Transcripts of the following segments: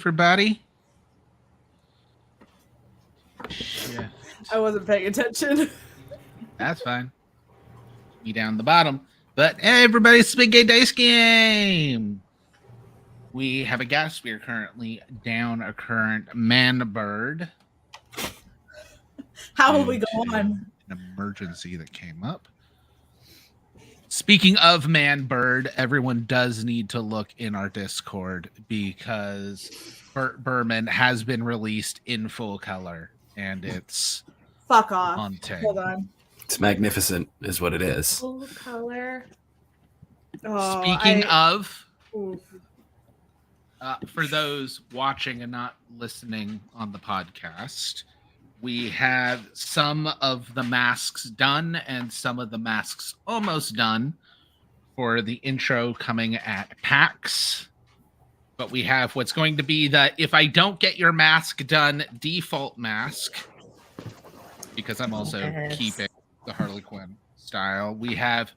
everybody. Shit. I wasn't paying attention. That's fine. Me down the bottom. But hey, everybody, it's a Big Gay Dice Game. We have a guest. We are currently down a current man-bird. How will we go on? An emergency that came up. Speaking of man-bird, everyone does need to look in our Discord because Burt Berman has been released in full color, and it's Fuck off. haunting. Hold on. It's magnificent, is what it is. Full color. Oh, Speaking of, Oof. for those watching and not listening on the podcast, we have some of the masks done and some of the masks almost done for the intro coming at PAX. But we have what's going to be the if I don't get your mask done default mask, because I'm also keeping the Harley Quinn style. We have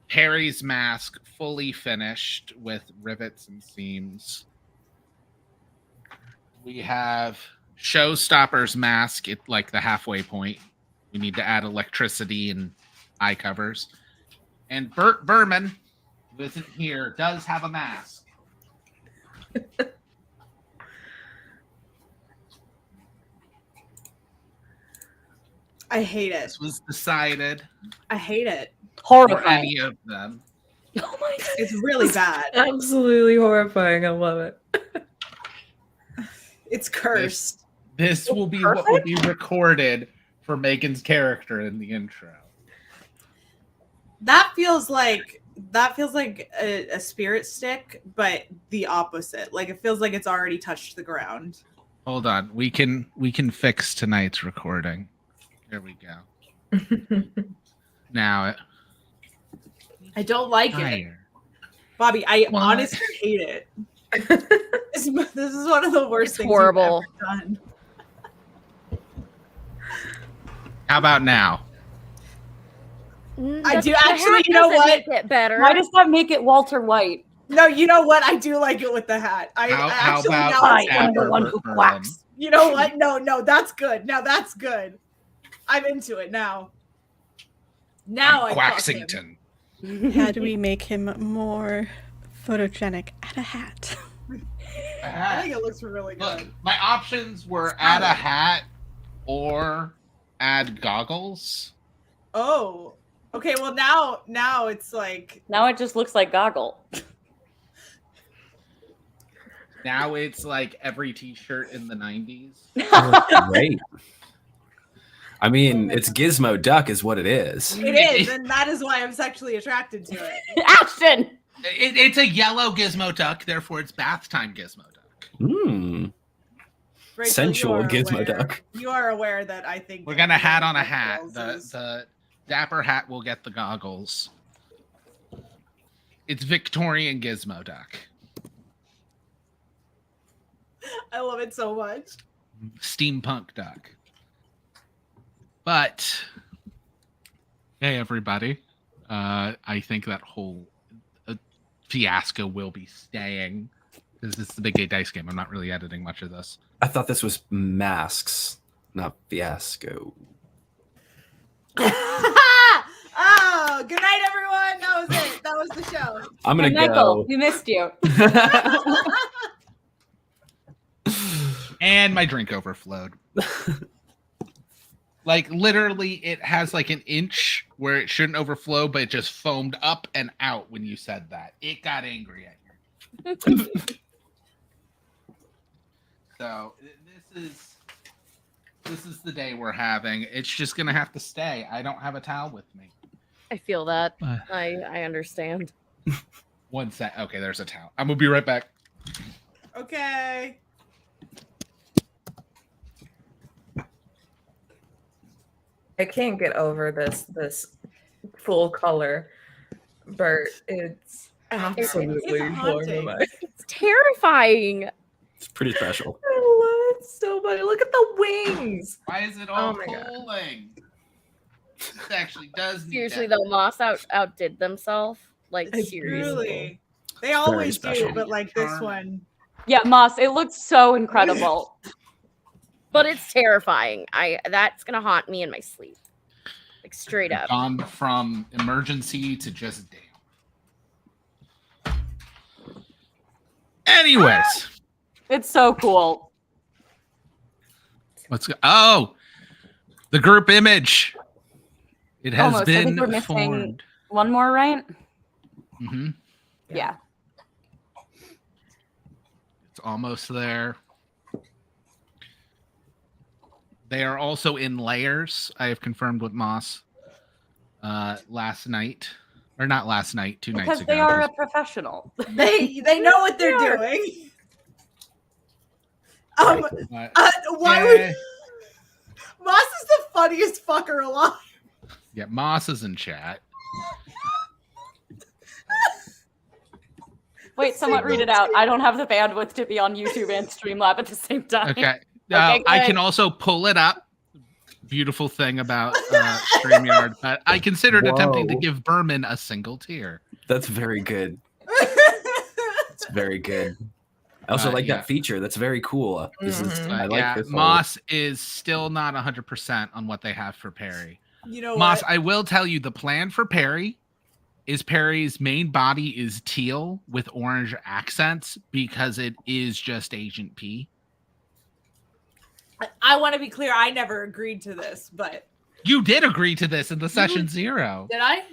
Harry's mask fully finished with rivets and seams. We have Showstopper's mask at like the halfway point. We need to add electricity and eye covers. And Burt Berman, who isn't here, does have a mask. I hate it. This was decided I hate it. for Horrifying. any of them. Oh my god. It's really bad. Absolutely horrifying. I love it. It's cursed. This will be what will be recorded for Megan's character in the intro. That feels like a spirit stick, but the opposite. Like it feels like it's already touched the ground. Hold on, we can fix tonight's recording. There we go. Now I don't like it. higher. Bobby, I What? honestly hate it. This is one of the worst It's things horrible. you've ever done. How about now? I do actually, you know what? Make it better. Why does that make it Walter White? No, you know what? I do like it with the hat. I How actually about now I it's am Dapper the one Burt who Berman? quacks. You know what? No, that's good. Now that's good. I'm into it now. Now I fuck him. Quaxington. How do we make him more photogenic? Add a hat. I think it looks really Look, good. my options were add a hat or add goggles. Oh, okay. Well, now it's like Now it just looks like Goggle. Now it's like every t-shirt in the 90s. Great. I mean, it's Gizmo Duck is what it is. it is, and that is why I'm sexually attracted to it. Action! It's a yellow Gizmo Duck, therefore it's bath time Gizmo Duck. Hmm. Rachel, Sensual you are Gizmo aware- Duck. You are aware that I think We're that gonna hat on a Gizmo hat. Girls is- The Dapper hat will get the goggles. It's Victorian Gizmo Duck. I love it so much. Steampunk Duck. But hey, everybody! I think that whole fiasco will be staying because it's the Big Gay Dice Game. I'm not really editing much of this. I thought this was masks, not fiasco. Oh, good night, everyone. That was it. That was the show. I'm gonna Michael, go. we missed you. And my drink overflowed. Like literally, it has like an inch where it shouldn't overflow, but it just foamed up and out when you said that. It got angry at you. So this is the day we're having. It's just gonna have to stay. I don't have a towel with me. I feel that. I understand. One sec. Okay, there's a towel. I'm gonna be right back. Okay. I can't get over this full color, Bert. It's absolutely blowing haunting. my mind. It's terrifying. It's pretty special. I love it so much. Look at the wings. Why is it all Oh my God. cooling? This actually does need Seriously, that. though, Moss outdid themselves. Like, It's seriously. Really. They always do, special. but like this Charming. one. Yeah, Moss, it looks so incredible. But it's terrifying. That's gonna haunt me in my sleep. Like straight up. Gone from emergency to just damn. Anyways, It's so cool. let's go. Oh, the group image. It has Almost. I think been we're missing formed. one more, right? hmm Yeah. It's almost there. They are also in layers. I have confirmed with Moss last night, or not last night, 2 nights Because ago. they are a professional. They know what they're doing. Why would Moss is the funniest fucker alive? Yeah, Moss is in chat. Wait, someone read it out. I don't have the bandwidth to be on YouTube and Streamlab at the same time. Okay. Okay, I good. can also pull it up. Beautiful thing about StreamYard, but I considered attempting to Whoa. give Berman a single tier. That's very good. It's very good. I also like yeah. that feature. That's very cool. This is, Mhm. I like Yeah, this. whole- Moss is still not 100% on what they have for Perry. You know Moss, what? I will tell you the plan for Perry is Perry's main body is teal with orange accents because it is just Agent P. I want to be clear. I never agreed to this, but You did agree to this in the session 0. did I?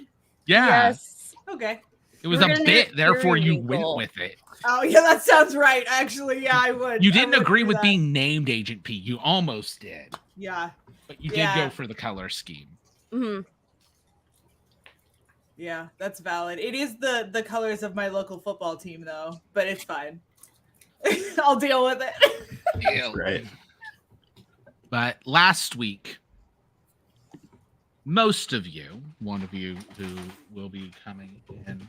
Yeah. Yes. Okay. It was We're a gonna bit, do therefore you went periwinkle. with it. Oh yeah, that sounds right. Actually, yeah, I would. You I didn't would agree do with that. being named Agent P. You almost did, Yeah, but you did Yeah. go for the color scheme. Hmm. yeah, that's valid. It is the colors of my local football team, though, but it's fine. I'll deal with it. Right. But last week, most of you, one of you who will be coming in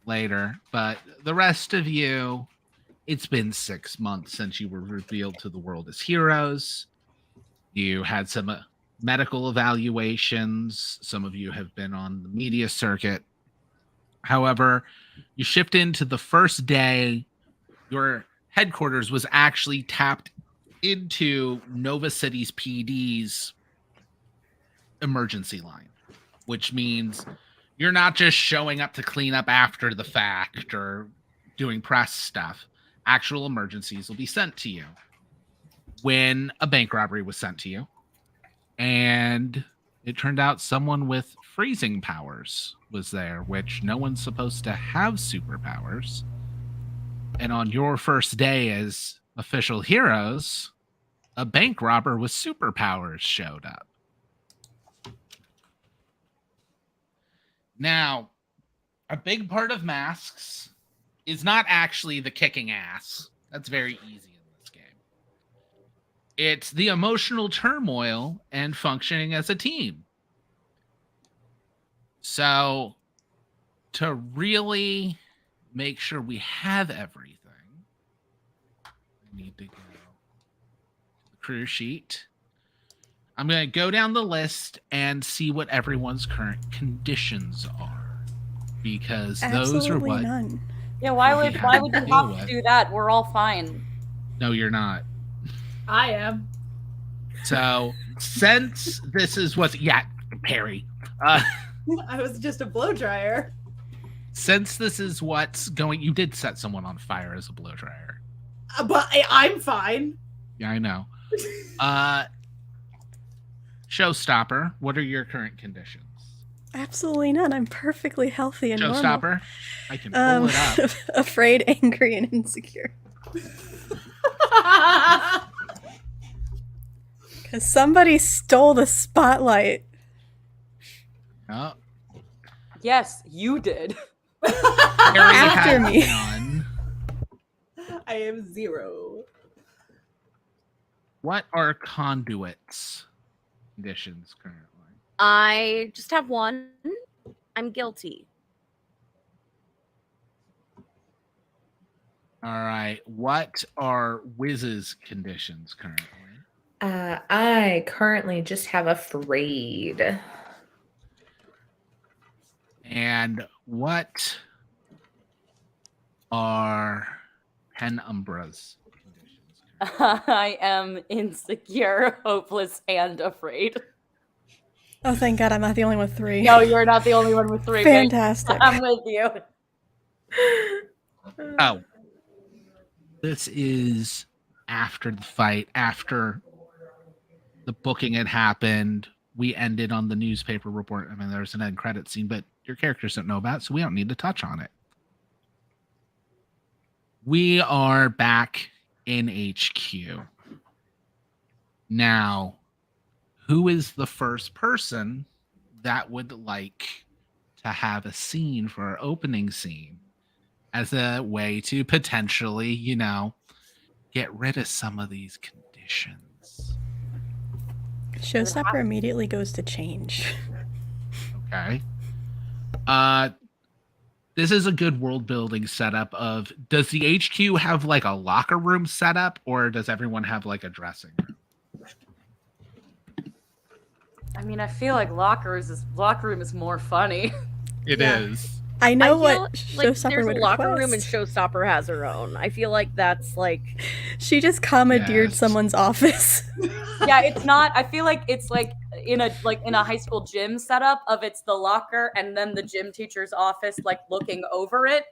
later, but the rest of you, it's been 6 months since you were revealed to the world as heroes. You had some medical evaluations. Some of you have been on the media circuit. However, you shift into the first day, your headquarters was actually tapped into Nova City's PD's emergency line, which means you're not just showing up to clean up after the fact or doing press stuff. Actual emergencies will be sent to you. When a bank robbery was sent to you, and it turned out someone with freezing powers was there, which no one's supposed to have superpowers. And on your first day as official heroes, a bank robber with superpowers showed up. Now, a big part of masks is not actually the kicking ass. That's very easy in this game. It's the emotional turmoil and functioning as a team. So, to really make sure we have everything, I need to go to the career sheet. I'm going to go down the list and see what everyone's current conditions are, because those are Absolutely what. none. Yeah, why would Yeah, you deal have with. to do that? We're all fine. No, you're not. I am. So, since this is what's Perry. I was just a blow dryer. Since this is what's going, you did set someone on fire as a blow dryer. But I'm fine. Yeah, I know. Showstopper, what are your current conditions? Absolutely none. I'm perfectly healthy and normal. Showstopper, I can pull it up. Afraid, angry, and insecure. Because somebody stole the spotlight. Oh, Yes, you did. Perry After has me. none. I am 0. What are conduits conditions currently? I just have one. I'm guilty. All right. What are Wiz's conditions currently? I currently just have afraid. And what are Penumbra's conditions? I am insecure, hopeless, and afraid. Oh, thank God, I'm not the only one with 3. No, you're not the only one with 3. Vic. Fantastic. I'm with you. Oh, this is after the fight, after the booking had happened. We ended on the newspaper report. I mean, there's an end credit scene, but your characters don't know about it, so we don't need to touch on it. We are back in HQ. Now, who is the first person that would like to have a scene for our opening scene as a way to potentially, get rid of some of these conditions? Showstopper immediately goes to change. Okay. This is a good world building setup of, does the HQ have like a locker room setup, or does everyone have like a dressing room? I mean, I feel like locker room is more funny. It is. I know I feel what like Showstopper there's would a locker request. room and Showstopper has her own. I feel like that's like She just commandeered Yes. someone's office. Yeah, it's not. I feel like it's like in a high school gym setup of it's the locker and then the gym teacher's office, like looking over it.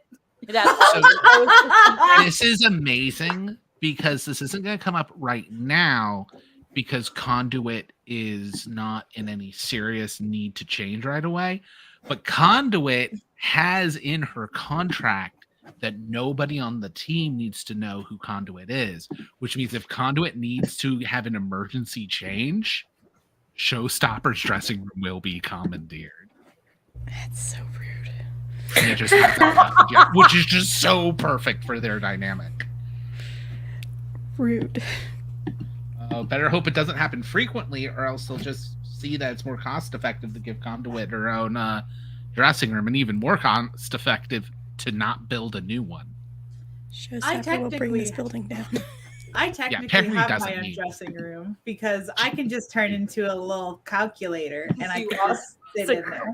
This is amazing because this isn't going to come up right now because Conduit is not in any serious need to change right away. But Conduit has in her contract that nobody on the team needs to know who Conduit is, which means if Conduit needs to have an emergency change, Showstopper's dressing room will be commandeered. That's so rude. And it just hasn't happened yet, which is just so perfect for their dynamic. Rude. Better hope it doesn't happen frequently, or else they'll just see that it's more cost effective to give Conduit her own dressing room, and even more cost effective to not build a new one. Showstopper will bring this building down. I technically Perry have doesn't my own need- dressing room because I can just turn into a little calculator and I can just sit in there.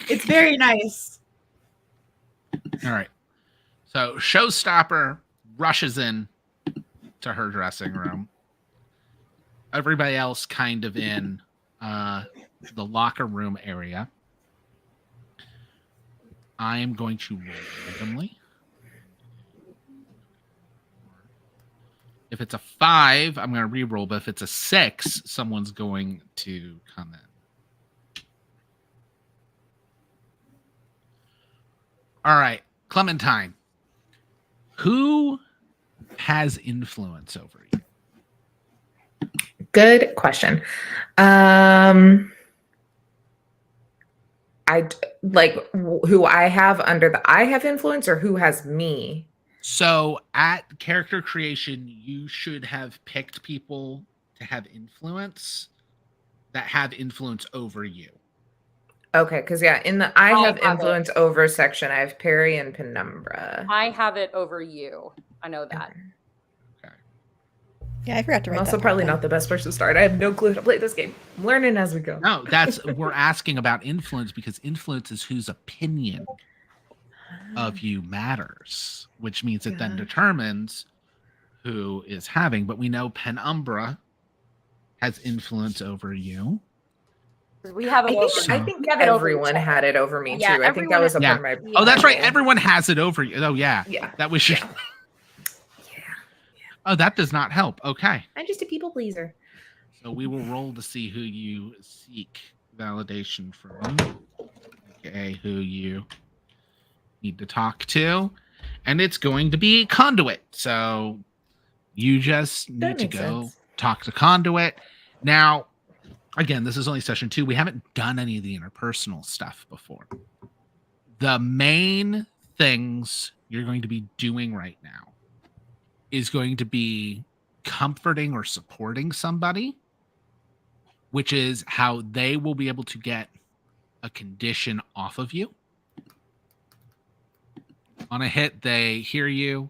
It's very nice. All right. So Showstopper rushes in to her dressing room. Everybody else kind of in the locker room area. I am going to roll randomly. If it's a 5, I'm going to re-roll, but if it's a 6, someone's going to come in. All right, Clementine. Who has influence over you? Good question. Who I have under the I have influence, or who has me? So at character creation, you should have picked people to have influence that have influence over you. Okay, because in the I have have it. influence over section, I have Perry and Penumbra. I have it over you. I know that. Yeah, I forgot to write I'm that. also probably not the best person to start. I have no clue how to play this game. I'm learning as we go. No, we're asking about influence because influence is whose opinion of you matters, which means it then determines who is having. But we know Penumbra has influence over you. We have it over. I think we have it over everyone each other. had it over me Yeah, too. I think that everyone was a Yeah. part of my. Oh, that's right. role. Everyone has it over you. Oh, yeah. Yeah. That was just. Oh, that does not help. Okay. I'm just a people pleaser. So we will roll to see who you seek validation from, aka who you need to talk to. And it's going to be Conduit. So you just need That to makes go sense. talk to Conduit. Now, again, this is only session 2. We haven't done any of the interpersonal stuff before. The main things you're going to be doing right now is going to be comforting or supporting somebody, which is how they will be able to get a condition off of you. On a hit, they hear you.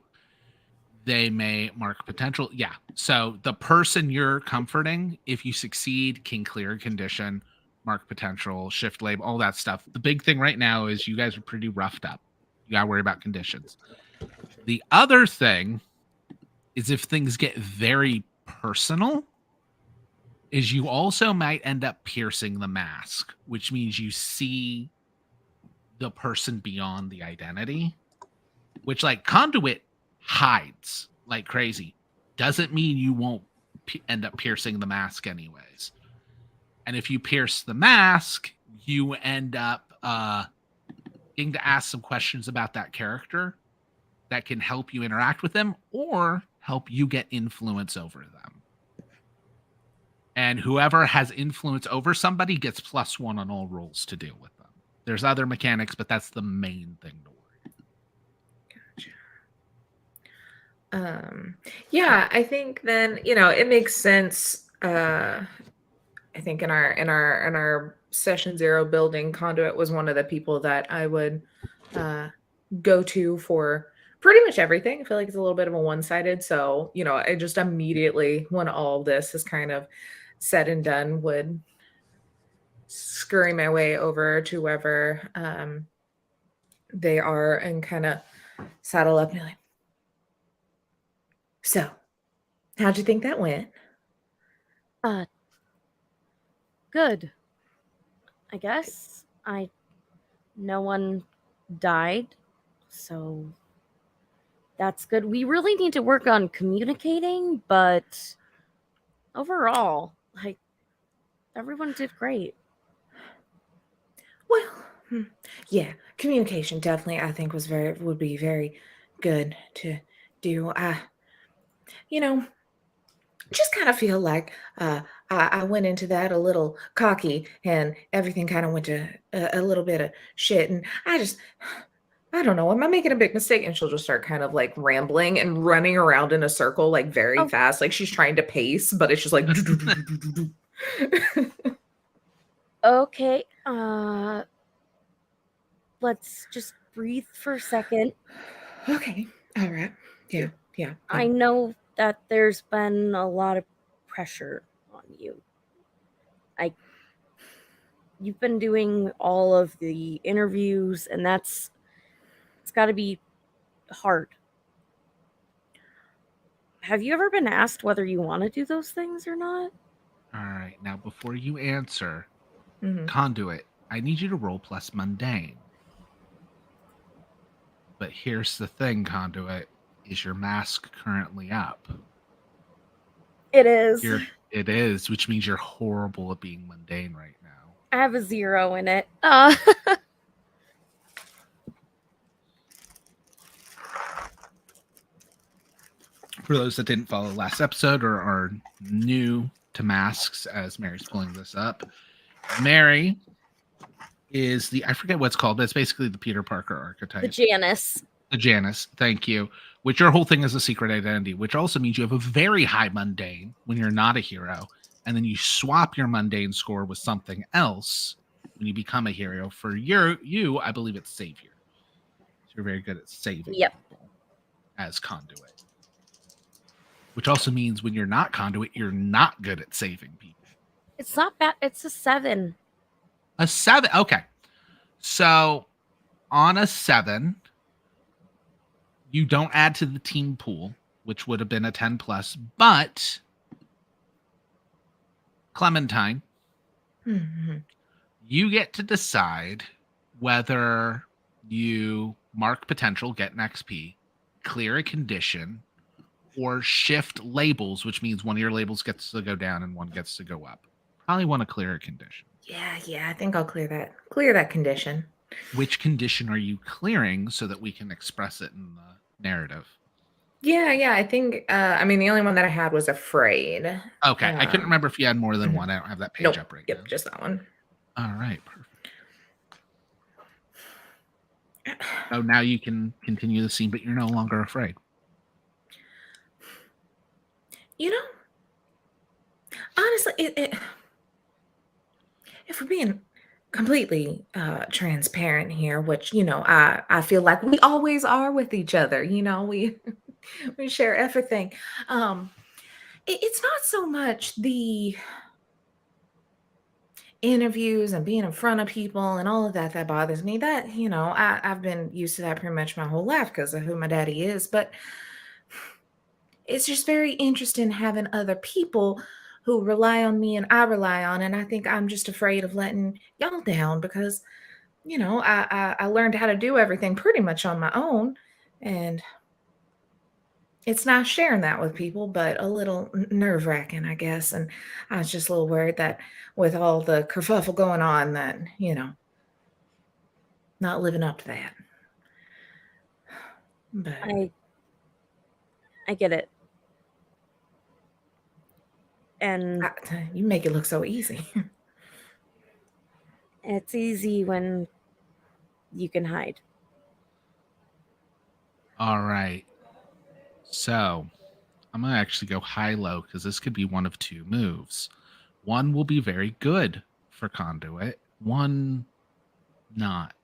They may mark potential. Yeah. So the person you're comforting, if you succeed, can clear a condition, mark potential, shift label, all that stuff. The big thing right now is you guys are pretty roughed up. You got to worry about conditions. The other thing is if things get very personal, is you also might end up piercing the mask, which means you see the person beyond the identity, which like Conduit hides like crazy. Doesn't mean you won't end up piercing the mask anyways. And if you pierce the mask, you end up getting to ask some questions about that character that can help you interact with them or help you get influence over them. And whoever has influence over somebody gets +1 on all rolls to deal with them. There's other mechanics, but that's the main thing to worry. Yeah, I think then, it makes sense. I think in our session 0 building, Conduit was one of the people that I would go to for pretty much everything. I feel like it's a little bit of a one-sided. So, I just immediately, when all this is kind of said and done, would scurry my way over to whoever they are and kind of saddle up and be like, so, how'd you think that went? Good. I guess. No one died, so that's good. We really need to work on communicating, but overall, like, everyone did great. Well, yeah, communication definitely I think would be very good to do. Just kind of feel like I went into that a little cocky and everything kind of went to a little bit of shit. And I don't know, am I making a big mistake? And she'll just start kind of like rambling and running around in a circle, like very fast, like she's trying to pace, but it's just like. Okay, let's just breathe for a second. Okay, all right. Yeah. I know that there's been a lot of pressure on you. You've been doing all of the interviews, and it's got to be hard. Have you ever been asked whether you want to do those things or not? All right. Now, before you answer, Mhm. Conduit, I need you to roll plus mundane. But here's the thing, Conduit. Is your mask currently up? It is. It is, which means you're horrible at being mundane right now. I have a 0 in it. For those that didn't follow last episode or are new to masks, as Mary's pulling this up, Mary is I forget what it's called, but it's basically the Peter Parker archetype. The Janice. The Janice, thank you. Which your whole thing is a secret identity, which also means you have a very high mundane when you're not a hero. And then you swap your mundane score with something else when you become a hero. For you, I believe it's Savior. So you're very good at saving people as Conduit. Which also means when you're not Conduit, you're not good at saving people. It's not bad. It's a 7. A 7? Okay. So on a 7, you don't add to the team pool, which would have been a 10 plus, but Clementine, you get to decide whether you mark potential, get an XP, clear a condition, or shift labels, which means one of your labels gets to go down and one gets to go up. Probably want to clear a condition. Yeah, I think I'll clear that condition. Which condition are you clearing so that we can express it in the narrative? Yeah, I think the only one that I had was afraid. Okay, I couldn't remember if you had more than one. I don't have that page up right now. Yep, just that one. All right, perfect. So now you can continue the scene, but you're no longer afraid. Honestly, if we're being completely transparent here, which I feel like we always are with each other. We we share everything. It's not so much the interviews and being in front of people and all of that that bothers me. That, I've been used to that pretty much my whole life because of who my daddy is. But it's just very interesting having other people who rely on me and I rely on. And I think I'm just afraid of letting y'all down because, I learned how to do everything pretty much on my own. And it's nice sharing that with people, but a little nerve wracking, I guess. And I was just a little worried that with all the kerfuffle going on, that, not living up to that. But I get it. And you make it look so easy. it's easy when you can hide. All right. So I'm going to actually go high-low because this could be one of two moves. One will be very good for Conduit. One not.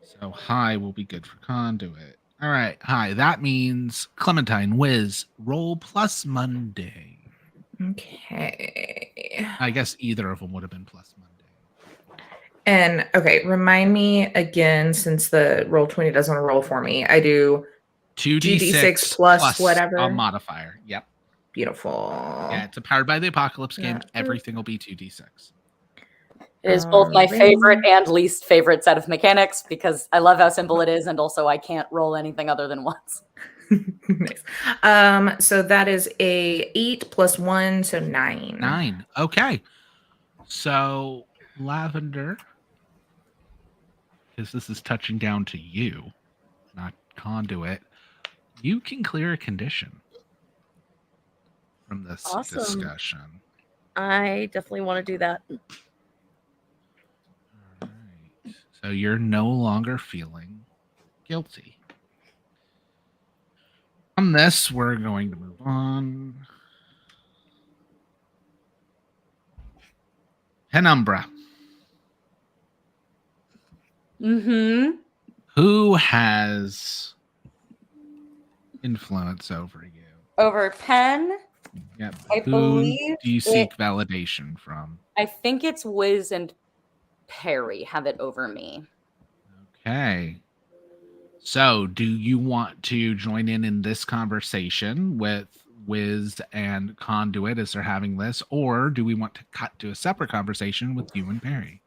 So high will be good for Conduit. All right, high. That means Clementine, Wiz, roll plus Monday. Okay. I guess either of them would have been plus Monday. And okay, remind me again, since the roll 20 doesn't want to roll for me. I do 2d6 plus whatever. A modifier. Yep. Beautiful. Yeah, it's a Powered by the Apocalypse game. Everything will be 2d6. It is both my Alrighty. favorite and least favorite set of mechanics because I love how simple it is, and also I can't roll anything other than ones. Nice. So that is a 8 plus 1, so 9. 9. Okay. So Lavender, because this is touching down to you, not Conduit, you can clear a condition from this Awesome. discussion. I definitely want to do that. All right. So you're no longer feeling guilty. From this, we're going to move on. Penumbra. Mm-hmm. Who has influence over you? Over Pen, Yep. I Who believe do you seek validation from? I think it's Wiz and Perry have it over me. Okay. So, do you want to join in this conversation with Wiz and Conduit as they're having this, or do we want to cut to a separate conversation with you and Perry?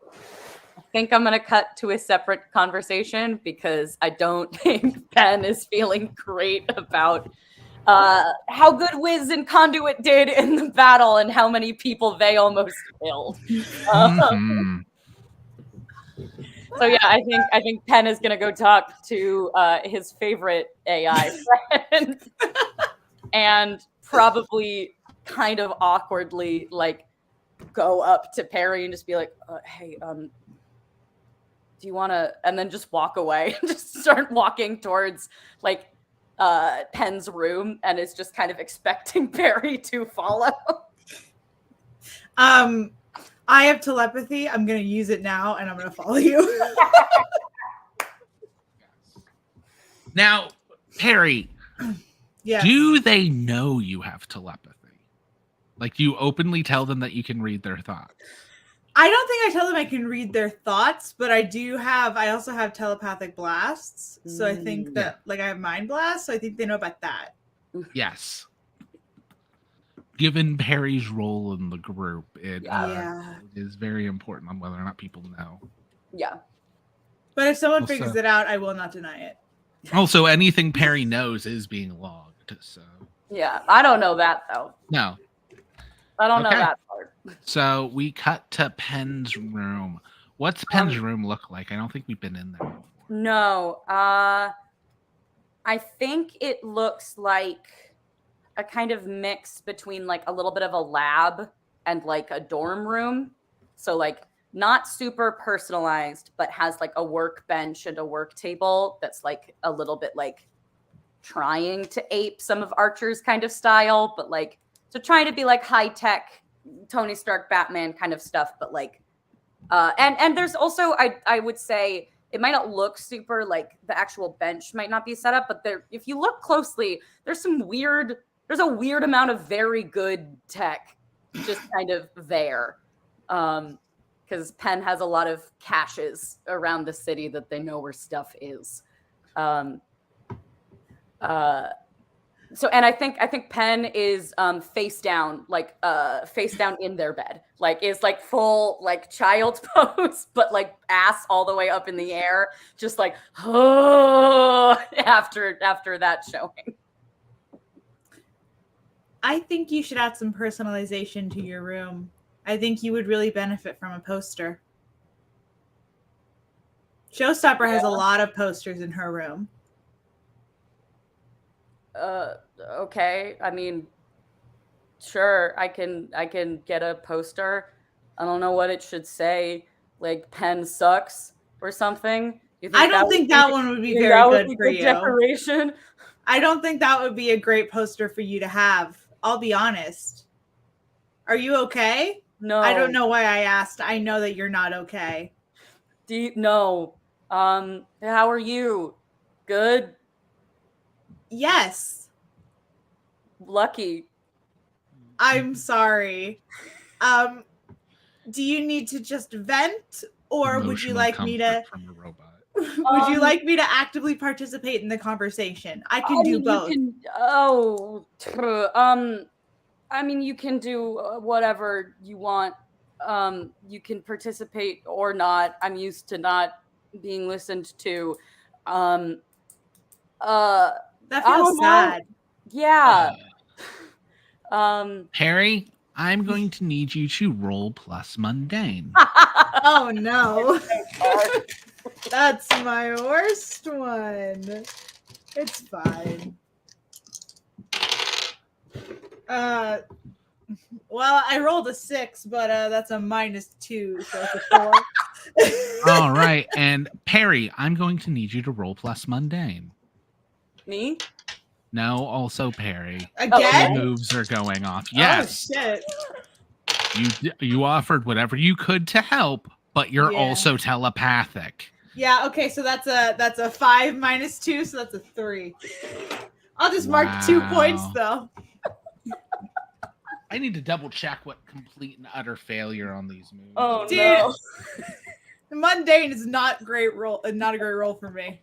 I think I'm going to cut to a separate conversation because I don't think Pen is feeling great about how good Wiz and Conduit did in the battle and how many people they almost killed. Mhm. So yeah, I think Pen is gonna go talk to his favorite AI friend and probably kind of awkwardly like go up to Perry and just be like, "Hey, do you want to?" And then just walk away and just start walking towards like Pen's room, and is just kind of expecting Perry to follow. I have telepathy. I'm going to use it now, and I'm going to follow you. Now, Perry, Yes. do they know you have telepathy? Like, do you openly tell them that you can read their thoughts? I don't think I tell them I can read their thoughts, but I also have telepathic blasts. So I think that I have mind blasts. So I think they know about that. Yes. Given Perry's role in the group, it is very important on whether or not people know. Yeah. But if someone figures it out, I will not deny it. Also, anything Perry knows is being logged. So Yeah, I don't know that though. no. I don't know that part. So we cut to Pen's room. What's Pen's room look like? I don't think we've been in there before. No. I think it looks like a kind of mix between like a little bit of a lab and like a dorm room. So like not super personalized, but has like a workbench and a work table that's like a little bit like trying to ape some of Archer's kind of style, but like so trying to be like high tech Tony Stark Batman kind of stuff, but like and there's also I would say it might not look super like the actual bench might not be set up, but there if you look closely, there's a weird amount of very good tech just kind of there. because Penn has a lot of caches around the city that they know where stuff is. So, and I think Penn is face down in their bed, like is like full like child's pose, but like ass all the way up in the air, just like after that showing. I think you should add some personalization to your room. I think you would really benefit from a poster. Showstopper has a lot of posters in her room. Okay. I mean, sure, I can get a poster. I don't know what it should say, like Penn sucks or something. I don't think that one would be very good for you. Decoration. I don't think that would be a great poster for you to have. I'll be honest. Are you okay? No. I don't know why I asked. I know that you're not okay. No. How are you? Good? Yes. Lucky. I'm sorry. Do you need to just vent, or would you like me to from a robot? would you like me to actively participate in the conversation? I can do both. I mean, you can do whatever you want. You can participate or not. I'm used to not being listened to. That feels sad. Yeah. Harry, I'm going to need you to roll plus mundane. Oh no. That's my worst one. It's fine. Well, I rolled a 6, but that's a -2, so it's a 4. All right, and Perry, I'm going to need you to roll plus mundane. Me? No, also Perry. Again? The moves are going off. Yes. Oh shit. You offered whatever you could to help, but you're also telepathic. Yeah, okay, so that's a 5 -2, so that's a 3. I'll just mark 2 points though. I need to double check what complete and utter failure on these moves. Oh Dude, no. The mundane is not a great roll for me.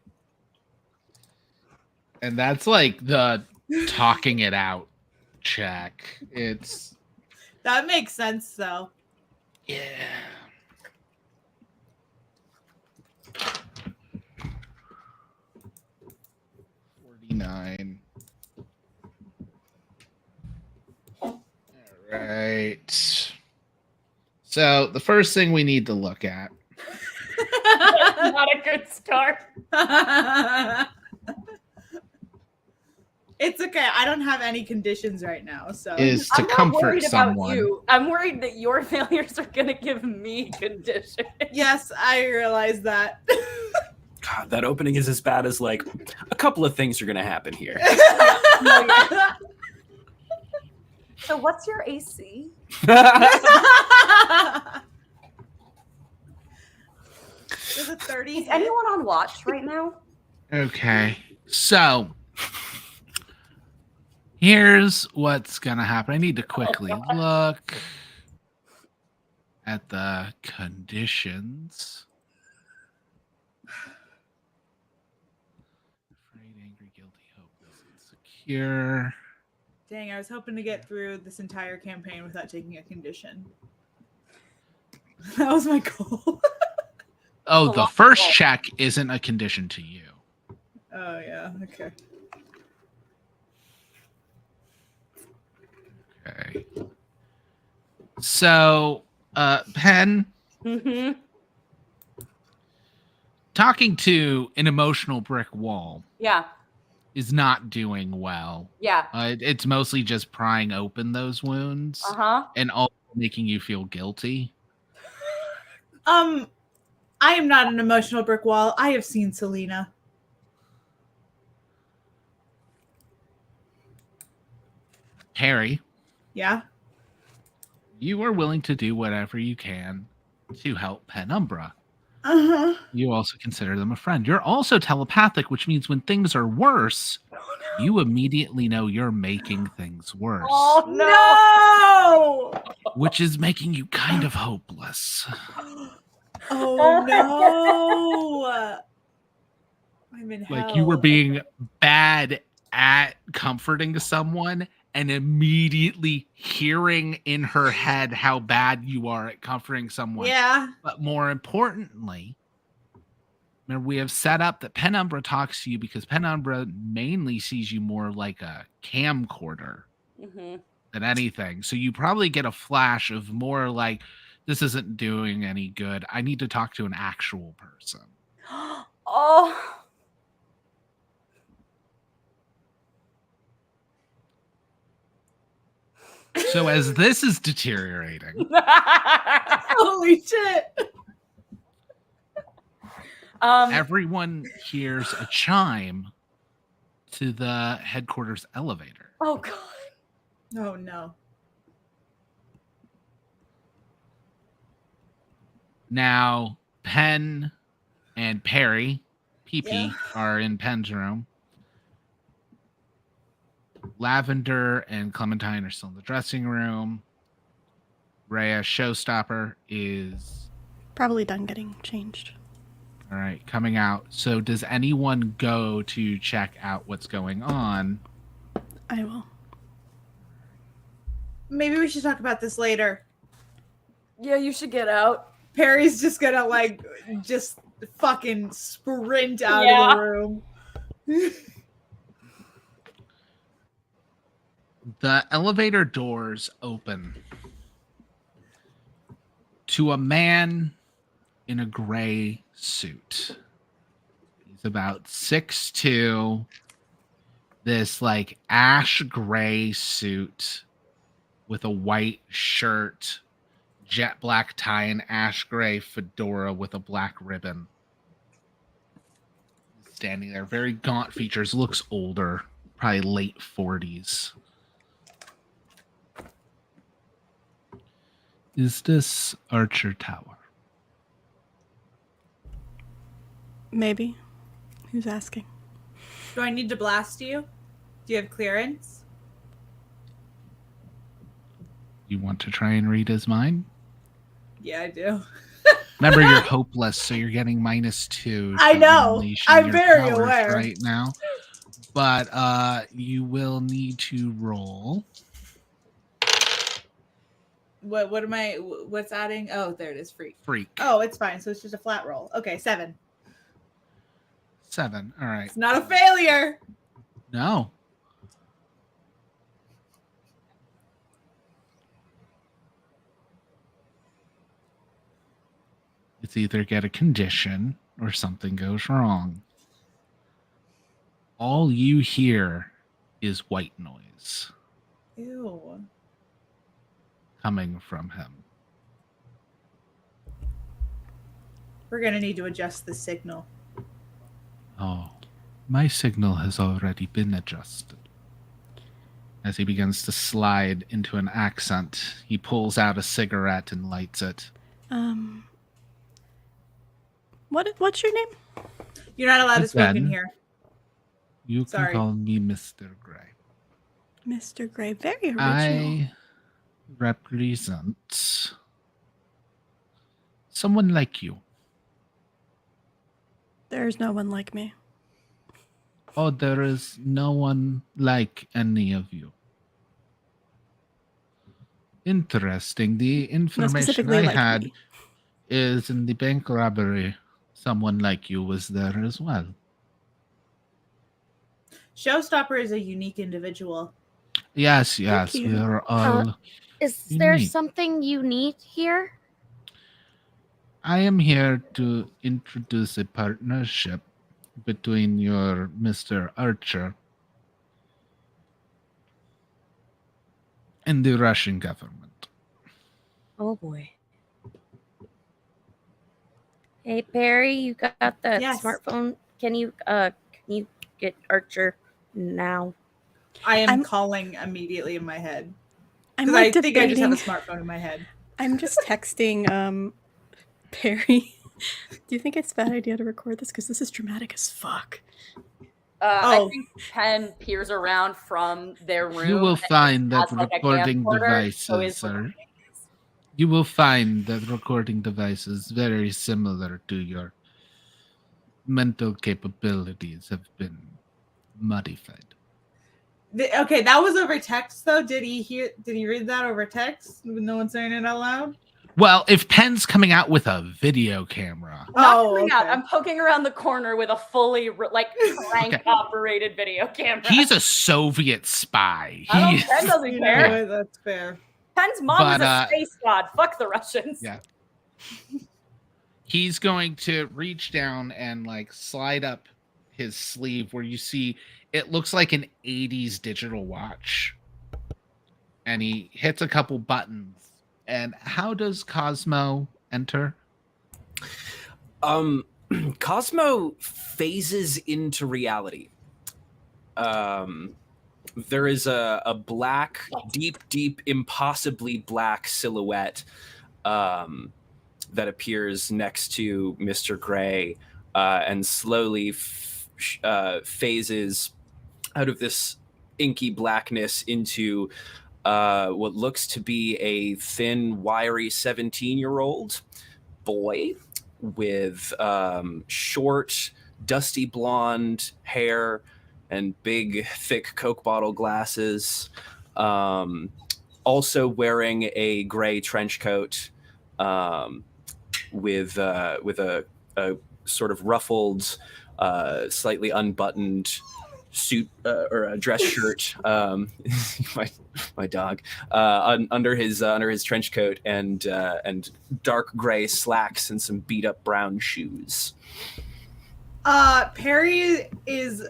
And that's like the talking it out check. That makes sense though. Yeah. $49. All right. So the first thing we need to look at. That's not a good start. It's okay. I don't have any conditions right now, so Is to I'm not comfort worried about someone. you. I'm worried that your failures are gonna give me conditions. yes, I realize that. God, that opening is as bad as like a couple of things are going to happen here. So what's your AC? There's a 30. Is anyone on watch right now? Okay. So here's what's gonna happen. I need to quickly look at the conditions. Afraid, angry, guilty, hopeless, insecure. Dang, I was hoping to get through this entire campaign without taking a condition. That was my goal. Oh, the first check isn't a condition to you. Oh yeah, okay. Okay. So, Penn, Mm-hmm. talking to an emotional brick wall Yeah. is not doing well. Yeah. It's mostly just prying open those wounds Uh-huh. and also making you feel guilty. I am not an emotional brick wall. I have seen Selena. Harry, Yeah. you are willing to do whatever you can to help Penumbra. Uh-huh. You also consider them a friend. You're also telepathic, which means when things are worse, you immediately know you're making things worse, Oh, No! which is making you kind of hopeless. Oh no! I'm in hell. Like you were being bad at comforting someone and immediately hearing in her head how bad you are at comforting someone. Yeah. But more importantly, remember, we have set up that Penumbra talks to you because Penumbra mainly sees you more like a camcorder than anything. So you probably get a flash of more like, this isn't doing any good. I need to talk to an actual person. Oh. So as this is deteriorating, Holy shit! everyone hears a chime to the headquarters elevator. Oh god. Oh no. Now, Penn and Perry, PP, Yeah. are in Penn's room. Lavender and Clementine are still in the dressing room. Rhea, Showstopper, is Probably done getting changed. all right, coming out. So does anyone go to check out what's going on? I will. Maybe we should talk about this later. Yeah, you should get out. Perry's just gonna like just fucking sprint out Yeah. of the room. The elevator doors open to a man in a gray suit. He's about 6'2", this like ash gray suit with a white shirt, jet black tie, and ash gray fedora with a black ribbon. Standing there, very gaunt features, looks older, probably late 40s. Is this Archer Tower? Maybe. Who's asking? Do I need to blast you? Do you have clearance? You want to try and read his mind? Yeah, I do. Remember, you're hopeless, so you're getting -2. I to know. unleash I'm your very powers aware. right now. But you will need to roll. What am I? What's adding? Oh, there it is. Freak. Oh, it's fine. So it's just a flat roll. Okay, 7. 7. All right. It's not a failure. No. It's either get a condition or something goes wrong. All you hear is white noise Ew. coming from him. We're gonna need to adjust the signal. Oh, my signal has already been adjusted. As he begins to slide into an accent, he pulls out a cigarette and lights it. What's your name? You're not allowed to It's smoke in Ben. here. You can Sorry. call me Mr. Gray. Mr. Gray. Very original. I represent someone like you. There's no one like me. Oh, there is no one like any of you. Interesting. The No, information specifically I like had me. is in the bank robbery. Someone like you was there as well. Showstopper is a unique individual. Yes, you. we are all. Is there Unique. something you need here? I am here to introduce a partnership between your Mr. Archer and the Russian government. Oh boy. Hey Perry, you got that Yes. smartphone? Can you get Archer now? I am I'm- calling immediately in my head. I'm Because like I think I just have a debating. smartphone in my head. I'm just texting Perry. Do you think it's a bad idea to record this? Because this is dramatic as fuck. I Oh. think Penn peers around from their room. You will and find that has, like, a recording camcorder, so devices, he's sir. You will find that recording devices very similar to your mental capabilities have been modified. Okay, that was over text though. Did he read that over text? No one saying it out loud? Well, if Penn's coming out with a video camera, Not Oh, coming out. okay. I'm poking around the corner with a fully crank operated video camera. he's a Soviet spy. Penn He's, doesn't You know care. what? That's fair. Penn's mom is But, a space god. Fuck the Russians. Yeah. He's going to reach down and like slide up his sleeve where you see it looks like an 80s digital watch. And he hits a couple buttons. And how does Cosmo enter? Cosmo phases into reality. There is a black, deep, impossibly black silhouette that appears next to Mr. Gray and slowly phases out of this inky blackness into what looks to be a thin, wiry 17-year-old boy with short, dusty blonde hair and big, thick Coke bottle glasses. Also wearing a gray trench coat with a sort of ruffled, slightly unbuttoned suit or a dress shirt. My dog under his trench coat and dark gray slacks and some beat up brown shoes. Perry is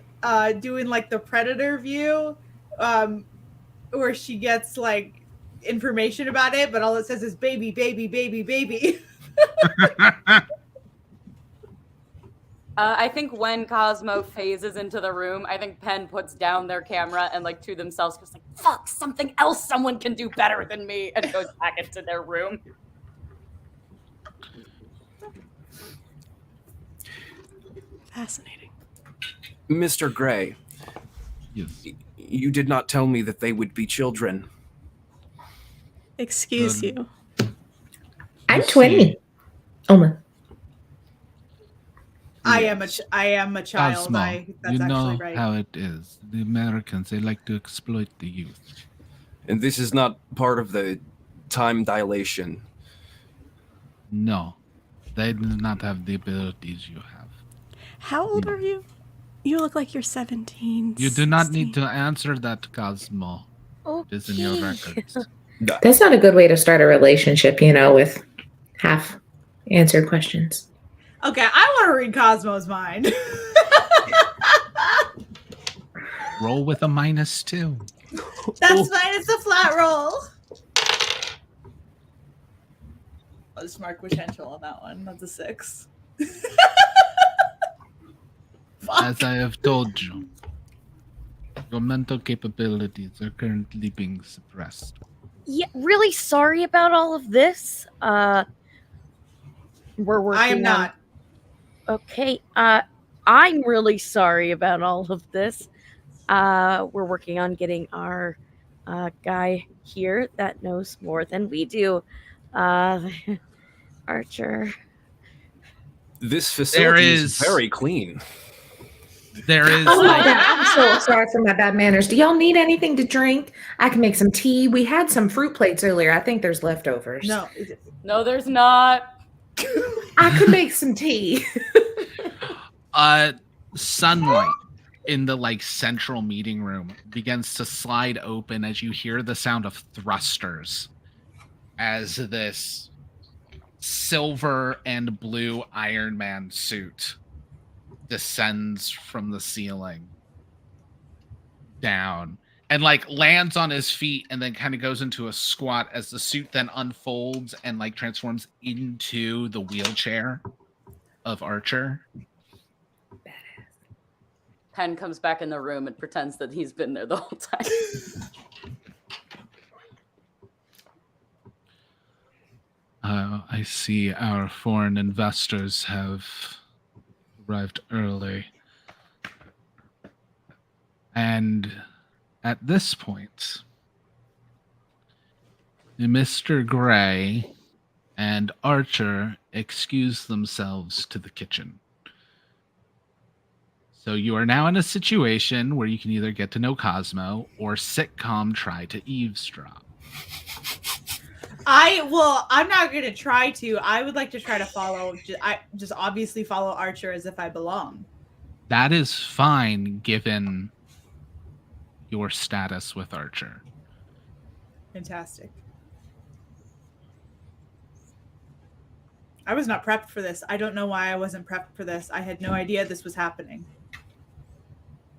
doing like the predator view, where she gets like information about it, but all it says is baby, baby, baby, baby. I think when Cosmo phases into the room, I think Penn puts down their camera and like to themselves goes like, fuck, something else someone can do better than me, and goes back into their room. Fascinating. Mr. Gray, Yes. you did not tell me that they would be children. Excuse you. I'm You 20. see- Oh my. I am a child. Cosmo, That's you know actually right. how it is. The Americans, they like to exploit the youth. And this is not part of the time dilation. No, they do not have the abilities you have. How old are you? You look like you're 17. You do not 16. need to answer that, Cosmo. It is in your Okay. records. That's not a good way to start a relationship, with half answered questions. Okay, I want to read Cosmo's mind. Roll with a -2. That's fine. It's a flat roll. I'll just mark potential on that one. That's a 6. Fuck. As I have told you, your mental capabilities are currently being suppressed. Yeah, really sorry about all of this. We're working I am on- not. Okay. I'm really sorry about all of this. We're working on getting our guy here that knows more than we do. Archer. This facility is is- very clean. There is Oh my like god, I'm so sorry for my bad manners. Do y'all need anything to drink? I can make some tea. We had some fruit plates earlier. I think there's leftovers. No. No, there's not. I could make some tea. sunlight in the like central meeting room begins to slide open as you hear the sound of thrusters as this silver and blue Iron Man suit descends from the ceiling down and like lands on his feet and then kind of goes into a squat as the suit then unfolds and like transforms into the wheelchair of Archer. Penn comes back in the room and pretends that he's been there the whole time. I see our foreign investors have arrived early. And at this point, Mr. Gray and Archer excuse themselves to the kitchen. So you are now in a situation where you can either get to know Cosmo or sitcom try to eavesdrop. I'm not going to try to. I would like to try to follow. I just obviously follow Archer as if I belong. That is fine given your status with Archer. Fantastic. I was not prepped for this. I don't know why I wasn't prepped for this. I had no idea this was happening.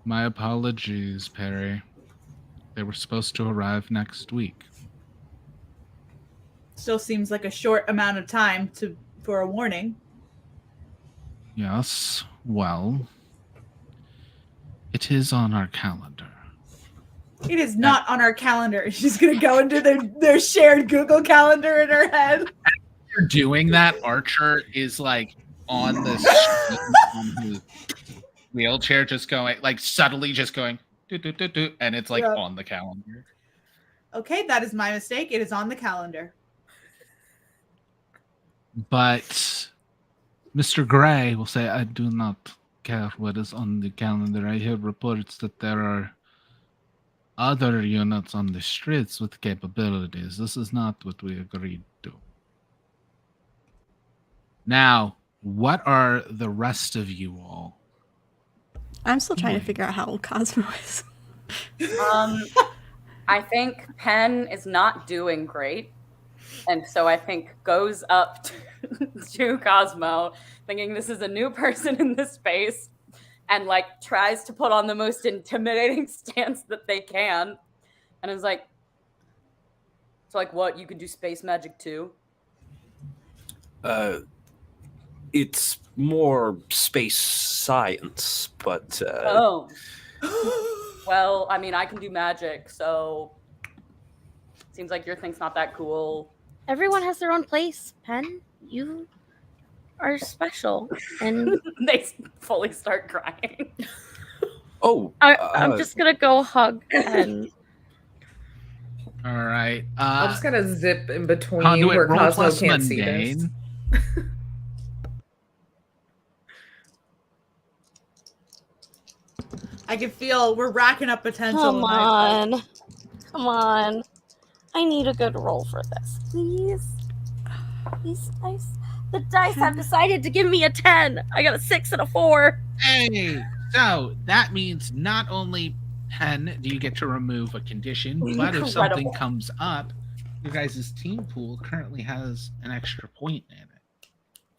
My apologies, Perry. They were supposed to arrive next week. Still seems like a short amount of time for a warning. Yes, well, it is on our calendar. It is not on our calendar. She's going to go into their shared Google calendar in her head. You're doing that, Archer is like on this on his wheelchair, just going like subtly just going do, do, do, do, and it's like on the calendar. Okay, that is my mistake. It is on the calendar. But Mr. Gray will say, I do not care what is on the calendar. I hear reports that there are other units on the streets with capabilities. This is not what we agreed to. Now, what are the rest of you all? I'm still trying to figure out how old Cosmo is. I think Penn is not doing great. And so I think goes up to Cosmo, thinking this is a new person in this space, and like tries to put on the most intimidating stance that they can. And is like, so like what, you can do space magic too? It's more space science, but Oh. Well, I mean, I can do magic, so seems like your thing's not that cool. Everyone has their own place, Pen. You are special. And they fully start crying. Oh, I'm just going to go hug Pen. All right. I'm just gonna zip in between Conduit, where roll Cosmo plus can't see mundane. this. I can feel we're racking up potential. Come on. Come on. I need a good roll for this. Please. These dice. The dice have decided to give me a 10. I got a 6 and a 4. Hey, so that means not only 10 do you get to remove a condition, but if something comes up, your guys' team pool currently has an extra point in it.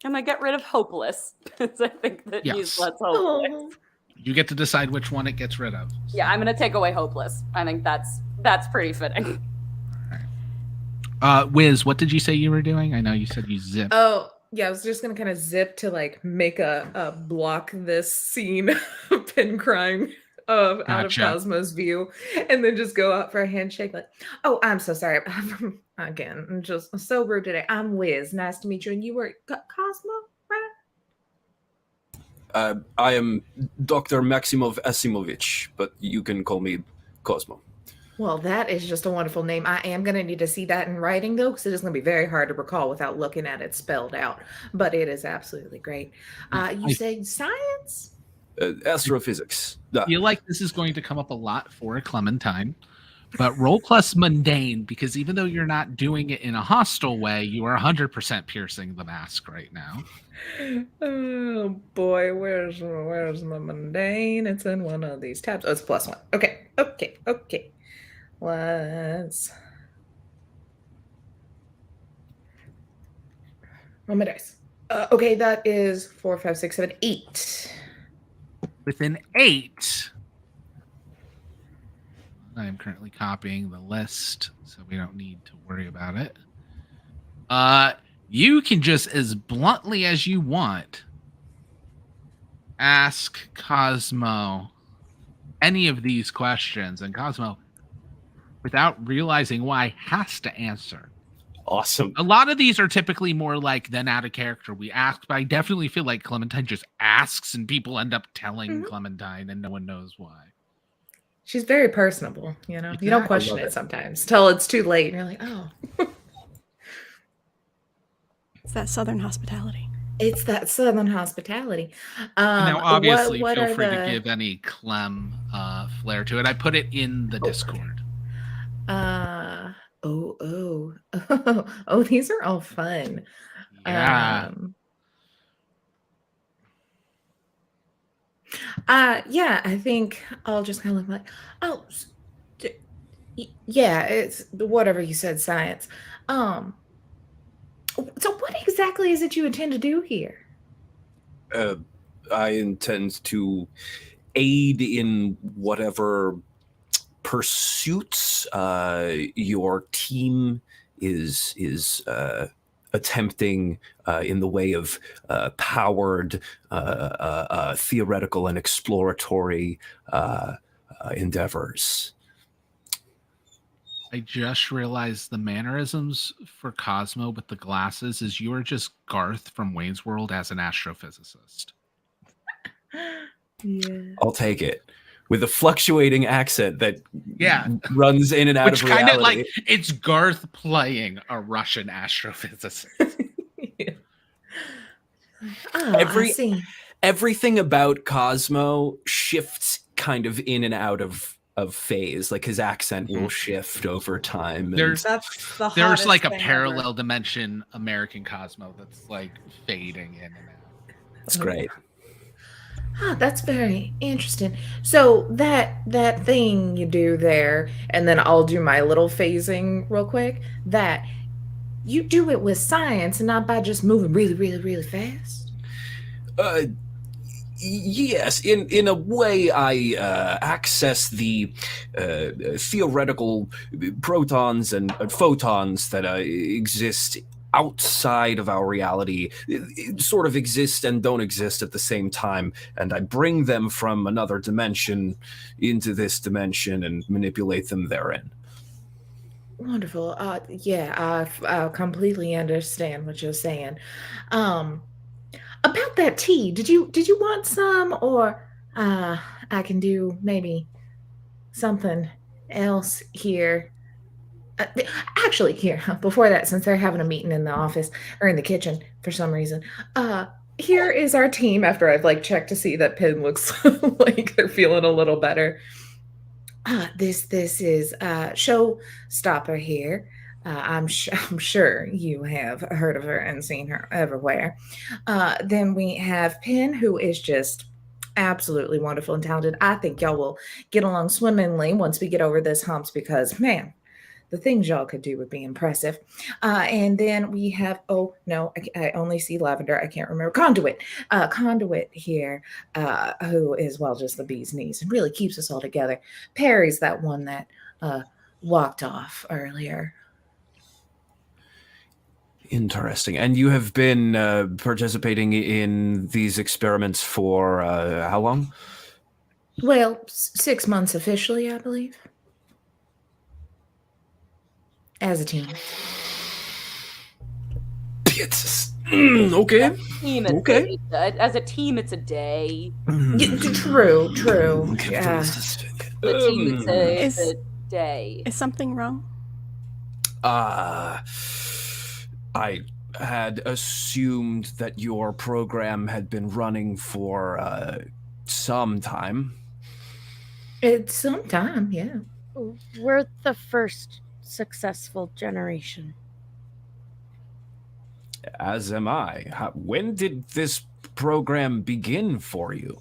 I'm gonna get rid of hopeless because I think that he's less hopeless. Oh. You get to decide which one it gets rid of. Yeah, I'm gonna take away hopeless. I think that's pretty fitting. Wiz, what did you say you were doing? I know you said you zipped. Oh, yeah, I was just gonna kind of zip to like make a block this scene of Pin crying out of Cosmo's view, and then just go out for a handshake like, oh, I'm so sorry. Again, I'm just so rude today. I'm Wiz. Nice to meet you. And you were Cosmo, right? I am Dr. Maximov Asimovich, but you can call me Cosmo. Well, that is just a wonderful name. I am going to need to see that in writing, though, because it is going to be very hard to recall without looking at it spelled out. But it is absolutely great. You say science? Astrophysics. I feel like this is going to come up a lot for Clementine, but roll plus mundane, because even though you're not doing it in a hostile way, you are 100% piercing the mask right now. Oh boy, where's my mundane? It's in one of these tabs. Oh, it's +1. Okay. Let's roll my dice. Okay, that is 4, 5, 6, 7, 8. With an 8, I am currently copying the list, so we don't need to worry about it. You can just, as bluntly as you want, ask Cosmo any of these questions, and Cosmo, without realizing why, has to answer. Awesome. A lot of these are typically more like than out of character. We ask, but I definitely feel like Clementine just asks, and people end up telling Clementine, and no one knows why. She's very personable, you know. You don't Exactly. question I love it it. sometimes till it's too late, and you're like, oh, It's that Southern hospitality. it's that Southern hospitality. And now, obviously, what feel are free to the give any Clem flair to it. I put it in the Discord. uh oh, these are all fun. Yeah. Yeah, I think I'll just kind of look like, oh, yeah, it's whatever you said, science. Um, so what exactly is it you intend to do here? I intend to aid in whatever pursuits your team is attempting in the way of powered theoretical and exploratory endeavors. I just realized the mannerisms for Cosmo with the glasses is you're just Garth from Wayne's World as an astrophysicist. Yeah. I'll take it. With a fluctuating accent that Yeah. runs in and out Which of kind reality. of like it's Garth playing a Russian astrophysicist. Yeah. Oh, I see. Everything about Cosmo shifts kind of in and out of phase. Like his accent will shift over time. and- There's That's there's like a thing parallel ever. dimension American Cosmo that's like fading in and out. it's great. Ah, that's very interesting. So that thing you do there, and then I'll do my little phasing real quick. That you do it with science and not by just moving really, really, really fast. Yes, in a way, I access the theoretical protons and photons that exist outside of our reality, sort of exist and don't exist at the same time, and I bring them from another dimension into this dimension and manipulate them therein. Wonderful. Yeah, I completely understand what you're saying. About that tea, did you want some, or I can do maybe something else here. Actually, here before that, since they're having a meeting in the office or in the kitchen for some reason, here is our team. After I've like checked to see that Pin looks like they're feeling a little better. This is Showstopper here. I'm sure you have heard of her and seen her everywhere. Then we have Pin, who is just absolutely wonderful and talented. I think y'all will get along swimmingly once we get over this humps because, man, the things y'all could do would be impressive. And then we have, oh no, I only see Lavender. I can't remember. Conduit here, who is, well, just the bee's knees and really keeps us all together. Perry's that one that walked off earlier. Interesting. And you have been participating in these experiments for how long? Well, 6 months officially, I believe. As a team. It's okay. Okay. As a team, it's a day. True. Yeah. The team, it's a day. Is something wrong? I had assumed that your program had been running for some time. It's some time, yeah. We're the first successful generation. As am I. When did this program begin for you?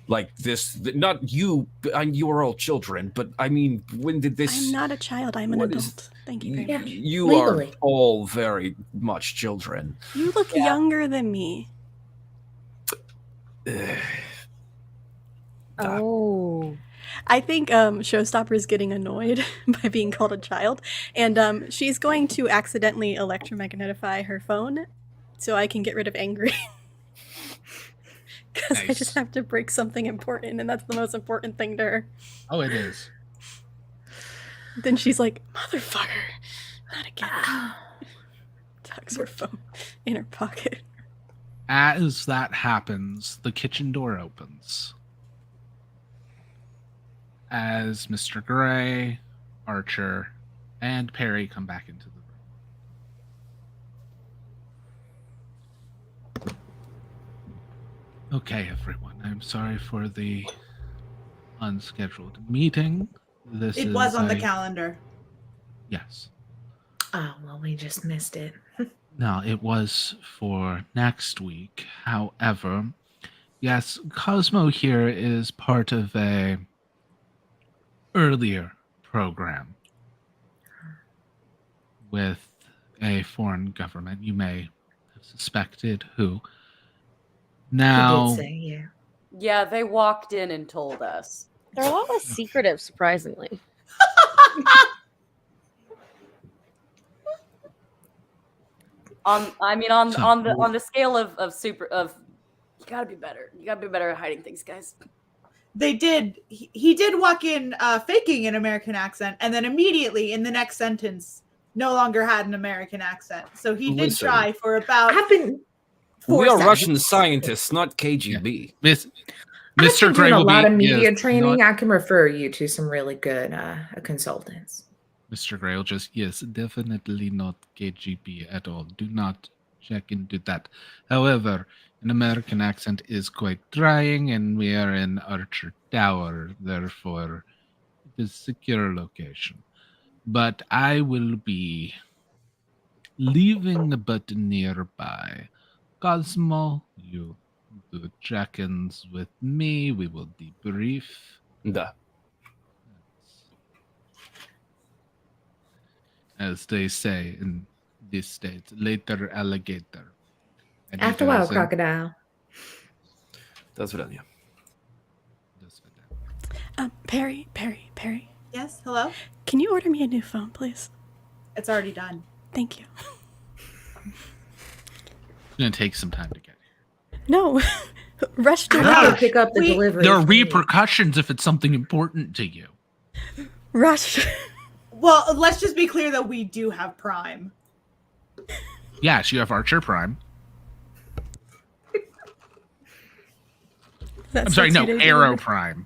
Like this, not you, you are all children, but I mean, when did this... I'm not a child, I'm an what adult. is- Thank you very much. You Legally. are all very much children. You look younger than me. Oh. I think Showstopper is getting annoyed by being called a child, and she's going to accidentally electromagnetify her phone so I can get rid of angry. Because I just have to break something important, and that's the most important thing to her. Oh, it is. Then she's like, motherfucker, not again. Tucks her phone in her pocket. As that happens, the kitchen door opens. as Mr. Gray, Archer, and Perry come back into the room. Okay, everyone. I'm sorry for the unscheduled meeting. It was on the calendar. Yes. Oh, well, we just missed it. No, it was for next week. However, yes, Cosmo here is part of a earlier program with a foreign government. You may have suspected who. Now, He did say, yeah. Yeah, they walked in and told us. They're a lot less secretive, surprisingly. On So- on the scale of you gotta be better. You gotta be better at hiding things, guys. They did. He did walk in faking an American accent, and then immediately in the next sentence, no longer had an American accent. So he did Listen, try for about I've been 4 We are seconds. Russian scientists, not KGB. Mr. I've been Gray doing a will lot be of media yes, training. not- I can refer you to some really good consultants. Mr. Gray will just definitely not KGB at all. Do not check into that. However, an American accent is quite trying, and we are in Archer Tower, therefore it is a secure location. But I will be leaving but nearby. Cosmo, you do check-ins with me. We will debrief. Da. As they say in this state, later alligator. And After a while, crocodile. That's what I mean. Perry. Yes, hello? Can you order me a new phone, please? It's already done. Thank you. It's going to take some time to get here. No. Rush I to have to rush. pick up the We- delivery. There are for you. repercussions if it's something important to you. Rush. Well, let's just be clear that we do have Prime. Yes, you have Archer Prime. That's I'm sorry, no, 2-day Arrow delivery. Prime.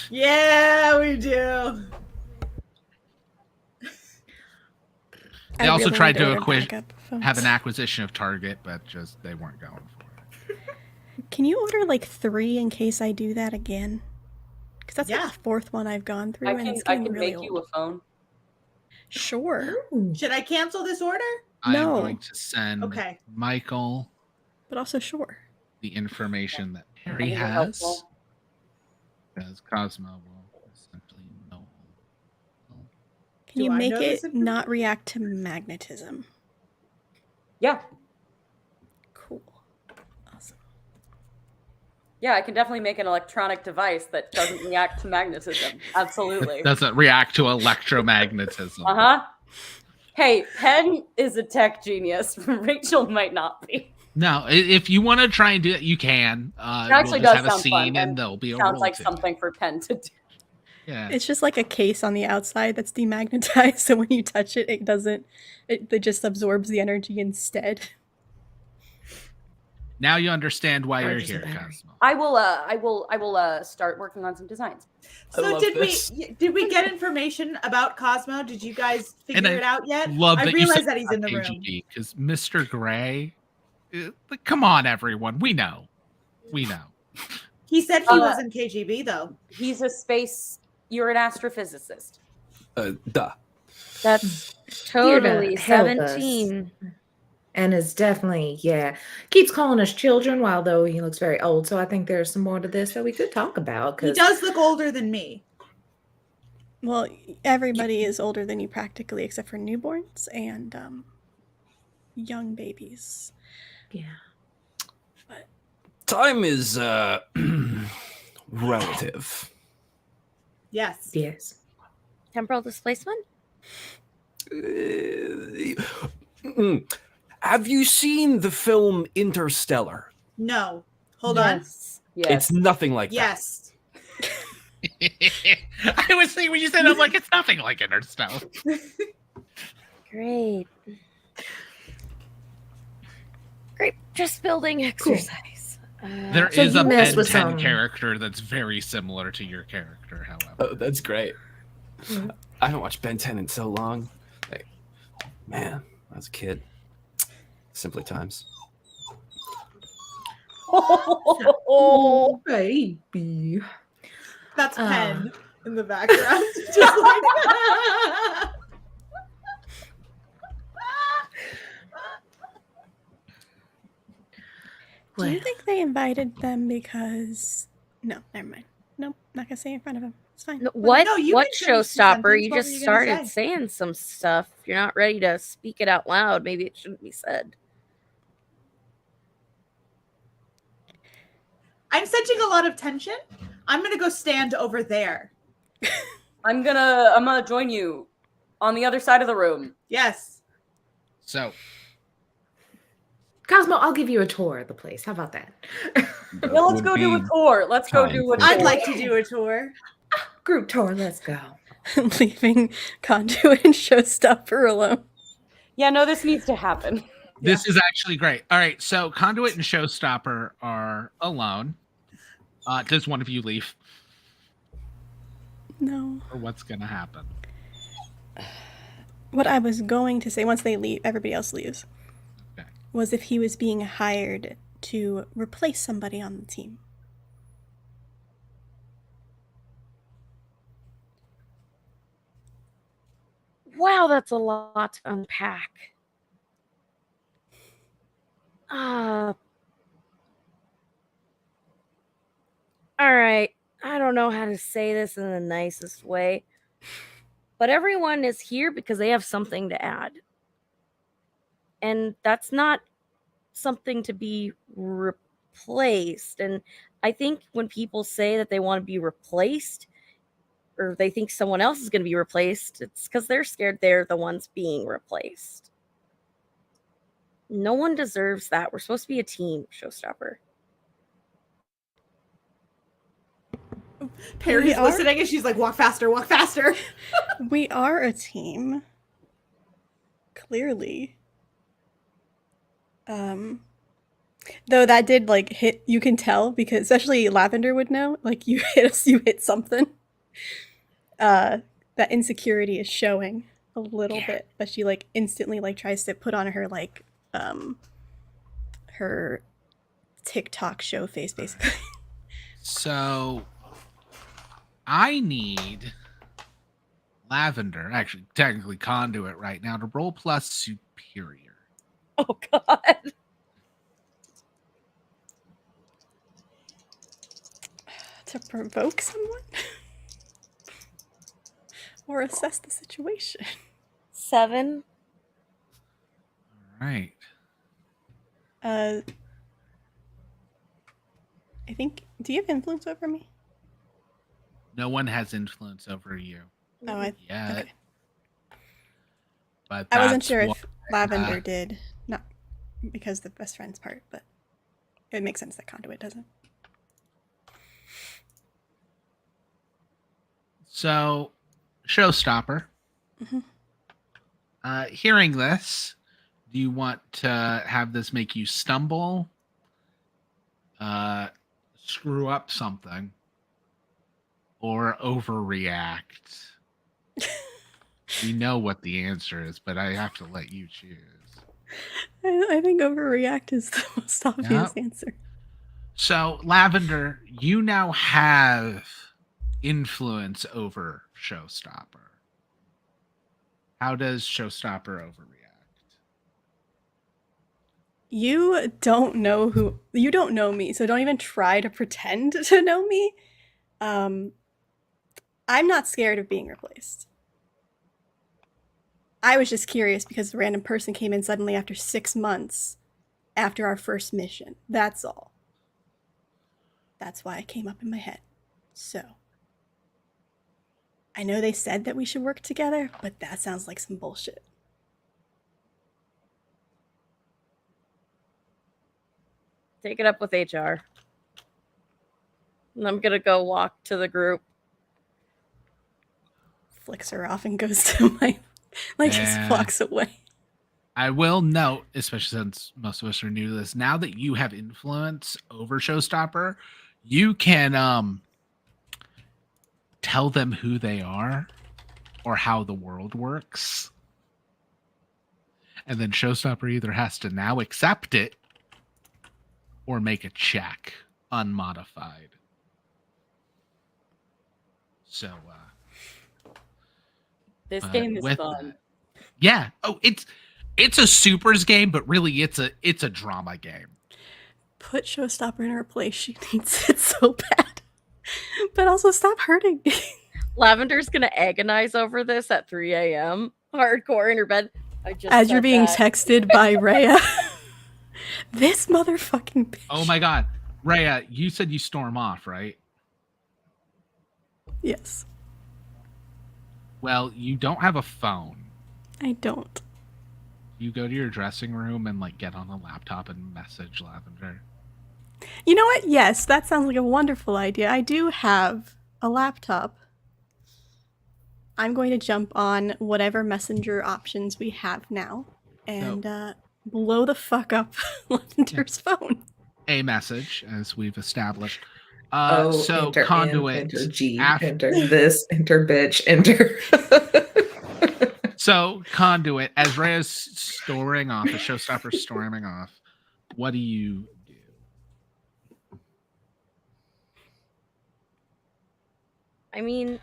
Yeah, we do. They I also really tried need to order acquire- backup phones. Have an acquisition of Target, but just they weren't going for it. Can you order like 3 in case I do that again? Because that's Yeah. like the 4th one I've gone through, I and can it's I getting can really make old. you a phone. Sure, Ooh. Should I cancel this order? I'm No. going to send Okay. Michael but also sure. the information that I Harry think it's has. helpful. Because Cosmo will simply know. Can Do you I make know this it not react to magnetism? Yeah. Cool. Awesome. Yeah, I can definitely make an electronic device that doesn't react to magnetism. Absolutely. It doesn't react to electromagnetism. Uh-huh. Hey, Penn is a tech genius. Rachel might not be. No, if you want to try and do it, you can. It actually we'll just does have a sound scene fun, and and there'll be a Sounds roll like to it. something for Penn to do. Yeah. It's just like a case on the outside that's demagnetized, so when you touch it, it doesn't. It just absorbs the energy instead. Now you understand why you're Charges the here, battery. Cosmo. I will start working on some designs. I So love did this. did we get information about Cosmo? Did you guys And figure I it out yet? Love I that you realize said that he's in the room. because Mr. Gray. Like, come on, everyone. We know. We know. He said he was in KGB though. He's a space. You're an astrophysicist. Da. That's Here to totally help us. 17. And is definitely, keeps calling us children, while though he looks very old. So I think there's some more to this that we could talk about. He does look older than me. Well, everybody is older than you practically, except for newborns and young babies. Yeah. Time is relative. Yes. Yes. Temporal displacement? Have you seen the film Interstellar? No. Hold on. Yes. It's nothing like Yes. I was thinking when you said, I'm like, it's nothing like Interstellar. Great. Great. Just building exercise. There So is you a mess Ben with 10 some- character that's very similar to your character, however. Oh, that's great. I haven't watched Ben 10 in so long. Like, man, I was a kid. Simply times. Oh, baby. That's Uh. Pen in the background. Just like Do you Well, think they invited them because? No, never mind. Nope, not gonna say it in front of him. It's fine. What? No, you What can finish the showstopper? sentence. You What were just you gonna started say? saying some stuff. If you're not ready to speak it out loud, maybe it shouldn't be said. I'm sensing a lot of tension. I'm gonna go stand over there. I'm gonna join you on the other side of the room. Yes. So, Cosmo, I'll give you a tour of the place. How about that? Yeah, let's go do a tour. Let's go do a tour. I'd like to do a tour. Group tour, let's go. Leaving Conduit and Showstopper alone. Yeah, no, this needs to happen. this is actually great. All right, so Conduit and Showstopper are alone. Does one of you leave? No. Or what's going to happen? What I was going to say, once they leave, everybody else leaves, Okay. was if he was being hired to replace somebody on the team. Wow, that's a lot to unpack. All right. I don't know how to say this in the nicest way, but everyone is here because they have something to add. And that's not something to be replaced. And I think when people say that they want to be replaced, or they think someone else is going to be replaced, it's because they're scared they're the ones being replaced. No one deserves that. We're supposed to be a team, Showstopper. Perry's are? listening and she's like, walk faster, walk faster. We are a team. Clearly. Though that did like hit, you can tell because especially Lavender would know, like you hit something. That insecurity is showing a little bit, but she like instantly like tries to put on her like her TikTok show face basically. So, I need Lavender, actually, technically Conduit right now, to roll plus superior. Oh, God. To provoke someone? Or assess the situation. 7. All right. I think, do you have influence over me? No one has influence over you Oh, yet. okay. But I wasn't that's sure what- if Lavender did, not because the best friends part, but it makes sense that Conduit doesn't. So, Showstopper. Mhm. Hearing this, do you want to have this make you stumble, screw up something, or overreact? We know what the answer is, but I have to let you choose. I think overreact is the most obvious answer. So, Lavender, you now have influence over Showstopper. How does Showstopper overreact? You don't know me, so don't even try to pretend to know me. I'm not scared of being replaced. I was just curious because a random person came in suddenly after 6 months after our first mission. That's all. That's why it came up in my head. So, I know they said that we should work together, but that sounds like some bullshit. Take it up with HR. And I'm going to go walk to the group. Flicks her off and goes to my, just Yeah. walks away. I will note, especially since most of us are new to this, now that you have influence over Showstopper, you can tell them who they are or how the world works. And then Showstopper either has to now accept it or make a check unmodified. So This game is with fun. that, yeah. Oh, it's a supers game, but really it's a drama game. Put Showstopper in her place. She needs it so bad. But also stop hurting. Lavender's gonna agonize over this at 3 a.m. Hardcore in her bed. I just As you're said being that. texted by Rhea. This motherfucking bitch. Oh my god. Rhea, you said you storm off, right? Yes. Well, you don't have a phone. I don't. You go to your dressing room and like get on a laptop and message Lavender. You know what? Yes, that sounds like a wonderful idea. I do have a laptop. I'm going to jump on whatever messenger options we have now and blow the fuck up Lavender's phone. A message, as we've established. So enter Conduit. enter G, enter this, enter bitch, enter. So Conduit, as Rhea's storing off, the Showstopper's storming off, what do you do? I mean,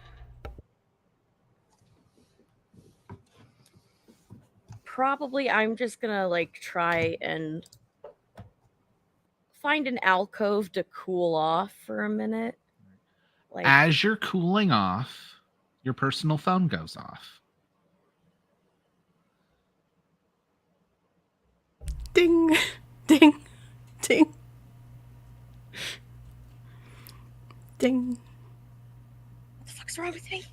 probably I'm just gonna like try and find an alcove to cool off for a minute. Like, As you're cooling off, your personal phone goes off. Ding, ding, ding, ding. what the fuck's wrong with me?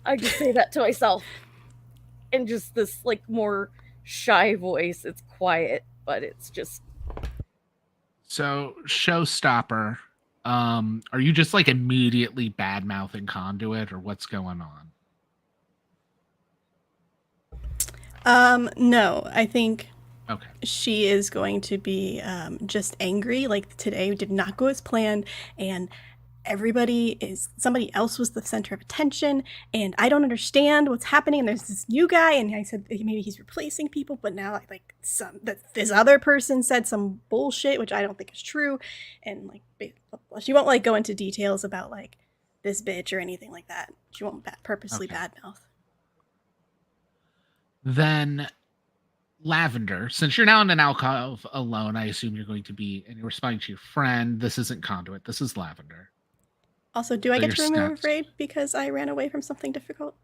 I just say that to myself. In just this like more shy voice. It's quiet, but it's just So Showstopper, are you just like immediately bad mouthing Conduit, or what's going on? No, I think Okay. she is going to be just angry. Like today did not go as planned, and somebody else was the center of attention, and I don't understand what's happening. And there's this new guy, and I said maybe he's replacing people, but now like this other person said some bullshit, which I don't think is true, and like she won't like go into details about like this bitch or anything like that. She won't purposely Okay. badmouth. Then Lavender, since you're now in an alcove alone, I assume you're going to be, and you're responding to your friend. This isn't Conduit. This is Lavender. Also, do I So get your to remove steps. afraid because I ran away from something difficult?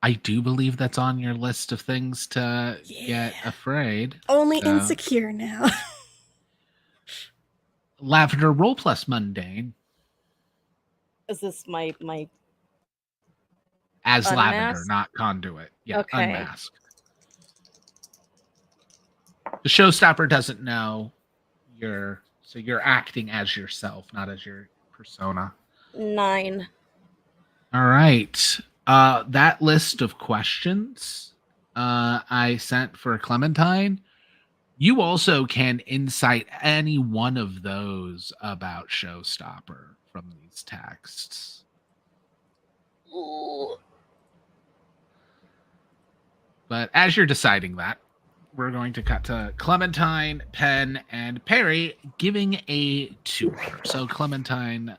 I do believe that's on your list of things to get Yeah. afraid. Only So, insecure now. Lavender, roll plus mundane is this my as Lavender, Unmasked? not Conduit. Yeah, Okay. unmasked. The Showstopper doesn't know you're acting as yourself, not as your persona. 9? All right. That list of questions I sent for Clementine, you also can insight any one of those about Showstopper from these texts. Ooh. But as you're deciding that, we're going to cut to Clementine, Penn, and Perry giving a tour. So Clementine,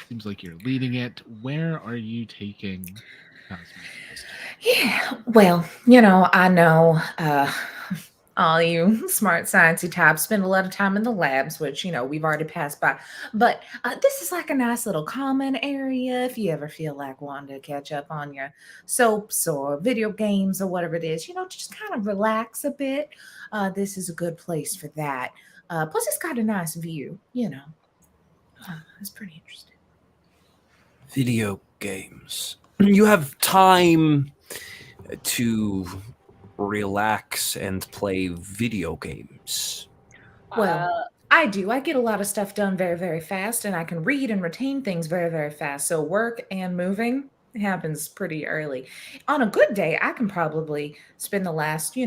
seems like you're leading it. Where are you taking Cosmo? Yeah, well, you know, I know all you smart sciencey types spend a lot of time in the labs, which, you know, we've already passed by. But this is like a nice little common area if you ever feel like wanting to catch up on your soaps or video games or whatever it is, you know, just kind of relax a bit. This is a good place for that. Plus, it's got a nice view, you know. It's pretty interesting. Video games. You have time to relax and play video games. Well, I do. I get a lot of stuff done very, very fast, and I can read and retain things very, very fast. So work and moving happens pretty early. On a good day, I can probably spend the last,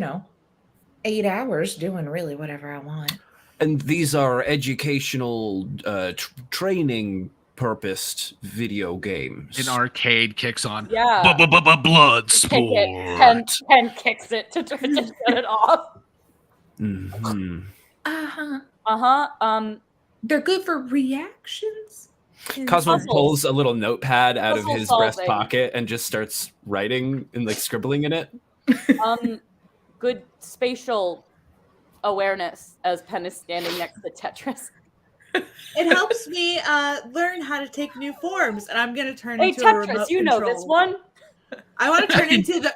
8 hours doing really whatever I want. And these are educational, training purposed video games. An arcade kicks on. Yeah. Blood Kick sport. it. Pen kicks it to shut it off. Mhm. They're good for reactions. Cosmo Puzzles. pulls a little notepad out of Puzzle his breast solving. pocket and just starts writing and like scribbling in it. Good spatial awareness as Pen is standing next to Tetris. It helps me learn how to take new forms, and I'm gonna turn Hey into a remote Tetris, you know control. this one. I want to turn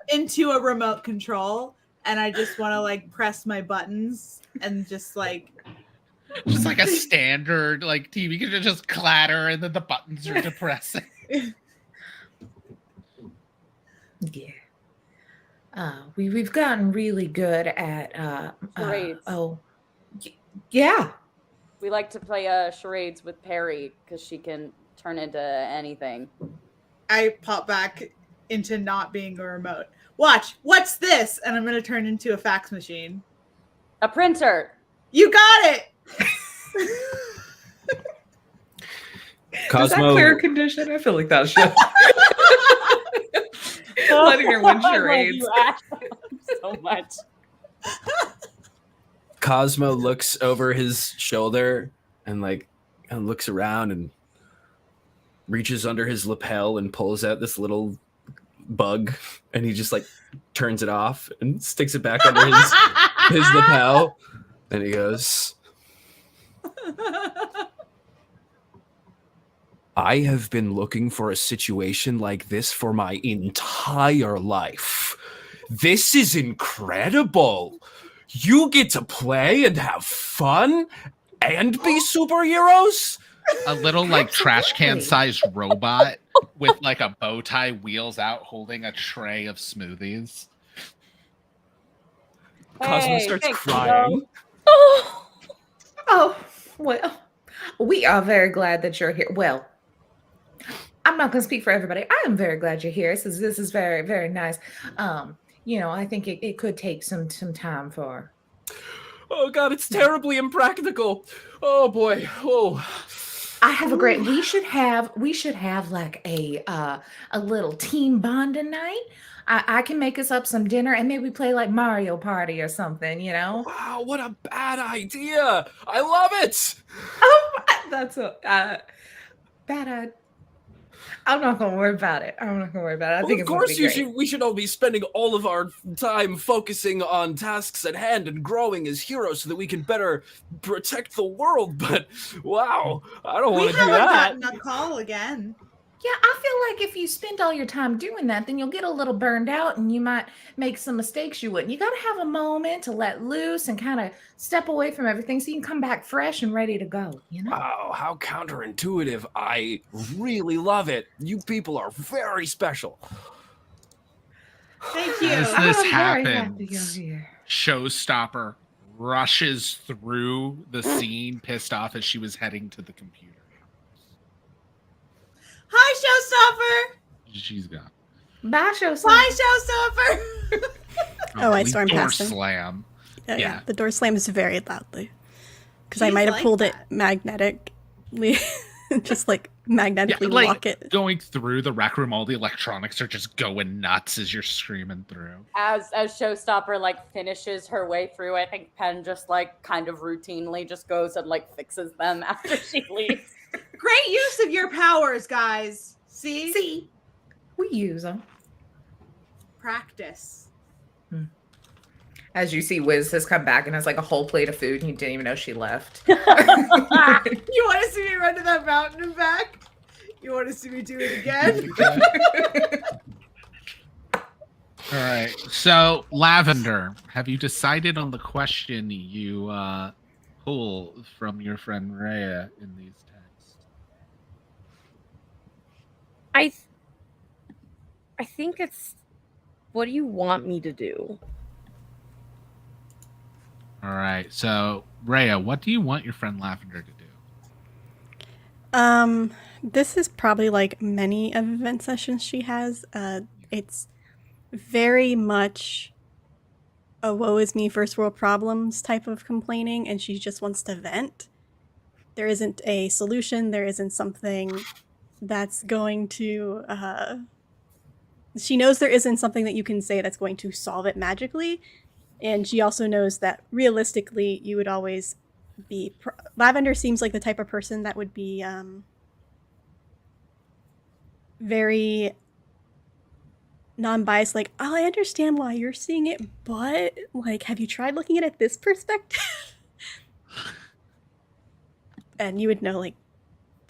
into a remote control, and I just want to like press my buttons and just like a standard like TV can just clatter and then the buttons are depressing. Yeah. We've gotten really good at Charades. Yeah. We like to play charades with Perry because she can turn into anything. I pop back into not being a remote. Watch, what's this? And I'm gonna turn into a fax machine. A printer. You got it. Does that Cosmo, clear condition? I feel like that should. Letting her win I love charades. you, Ash, so much. Cosmo looks over his shoulder and looks around and reaches under his lapel and pulls out this little bug, and he just like turns it off and sticks it back under his lapel, and he goes, I have been looking for a situation like this for my entire life. This is incredible. You get to play and have fun and be superheroes? A little like trash can sized robot with like a bow tie wheels out holding a tray of smoothies. Cosmo Hey, starts thanks, crying. Oh, well, we are very glad that you're here. Well, I'm not going to speak for everybody. I am very glad you're here. This is very, very nice. I think it could take some time for. Oh God, it's terribly impractical. Oh boy. Oh. I have a great. We should have like a little team bonding night. I can make us up some dinner and maybe play like Mario Party or something. Wow, what a bad idea. I love it. That's a bad idea. I'm not gonna worry about it. I think Of course, we should all be spending all of our time focusing on tasks at hand and growing as heroes so that we can better protect the world. But wow, I don't want to do that. We haven't gotten a call again. Yeah, I feel like if you spend all your time doing that, then you'll get a little burned out and you might make some mistakes you wouldn't. You got to have a moment to let loose and kind of step away from everything so you can come back fresh and ready to go, Wow, how counterintuitive. I really love it. You people are very special. Thank you. As I'm this very happy happens, you're here. Showstopper rushes through the scene, pissed off as she was heading to the computer. Hi, Showstopper. She's gone. Bye, Showstopper. Bye, Showstopper. Oh, I the stormed door past him. slam. Yeah. The door slams very loudly. Because I She's might have like pulled that. it magnetically. Just like magnetically like lock it. going through the rec room, all the electronics are just going nuts as you're screaming through. As Showstopper like finishes her way through, I think Pen just like kind of routinely just goes and like fixes them after she leaves. Great use of your powers, guys. See? We use them. Practice. As you see, Wiz has come back and has like a whole plate of food, and you didn't even know she left. You want to see me run to that mountain and back? You want to see me do it again? All right. So, Lavender, have you decided on the question you pull from your friend Rhea in these texts? I think it's, what do you want me to do? All right. So, Rhea, what do you want your friend Lavender to do? This is probably like many event sessions she has. It's very much a woe is me, first world problems type of complaining, and she just wants to vent. There isn't a solution. There isn't something that's going to. She knows there isn't something that you can say that's going to solve it magically, and she also knows that realistically, you would always be. Lavender seems like the type of person that would be very non-biased, like, oh, I understand why you're seeing it, but like, have you tried looking at it this perspective? And you would know, like,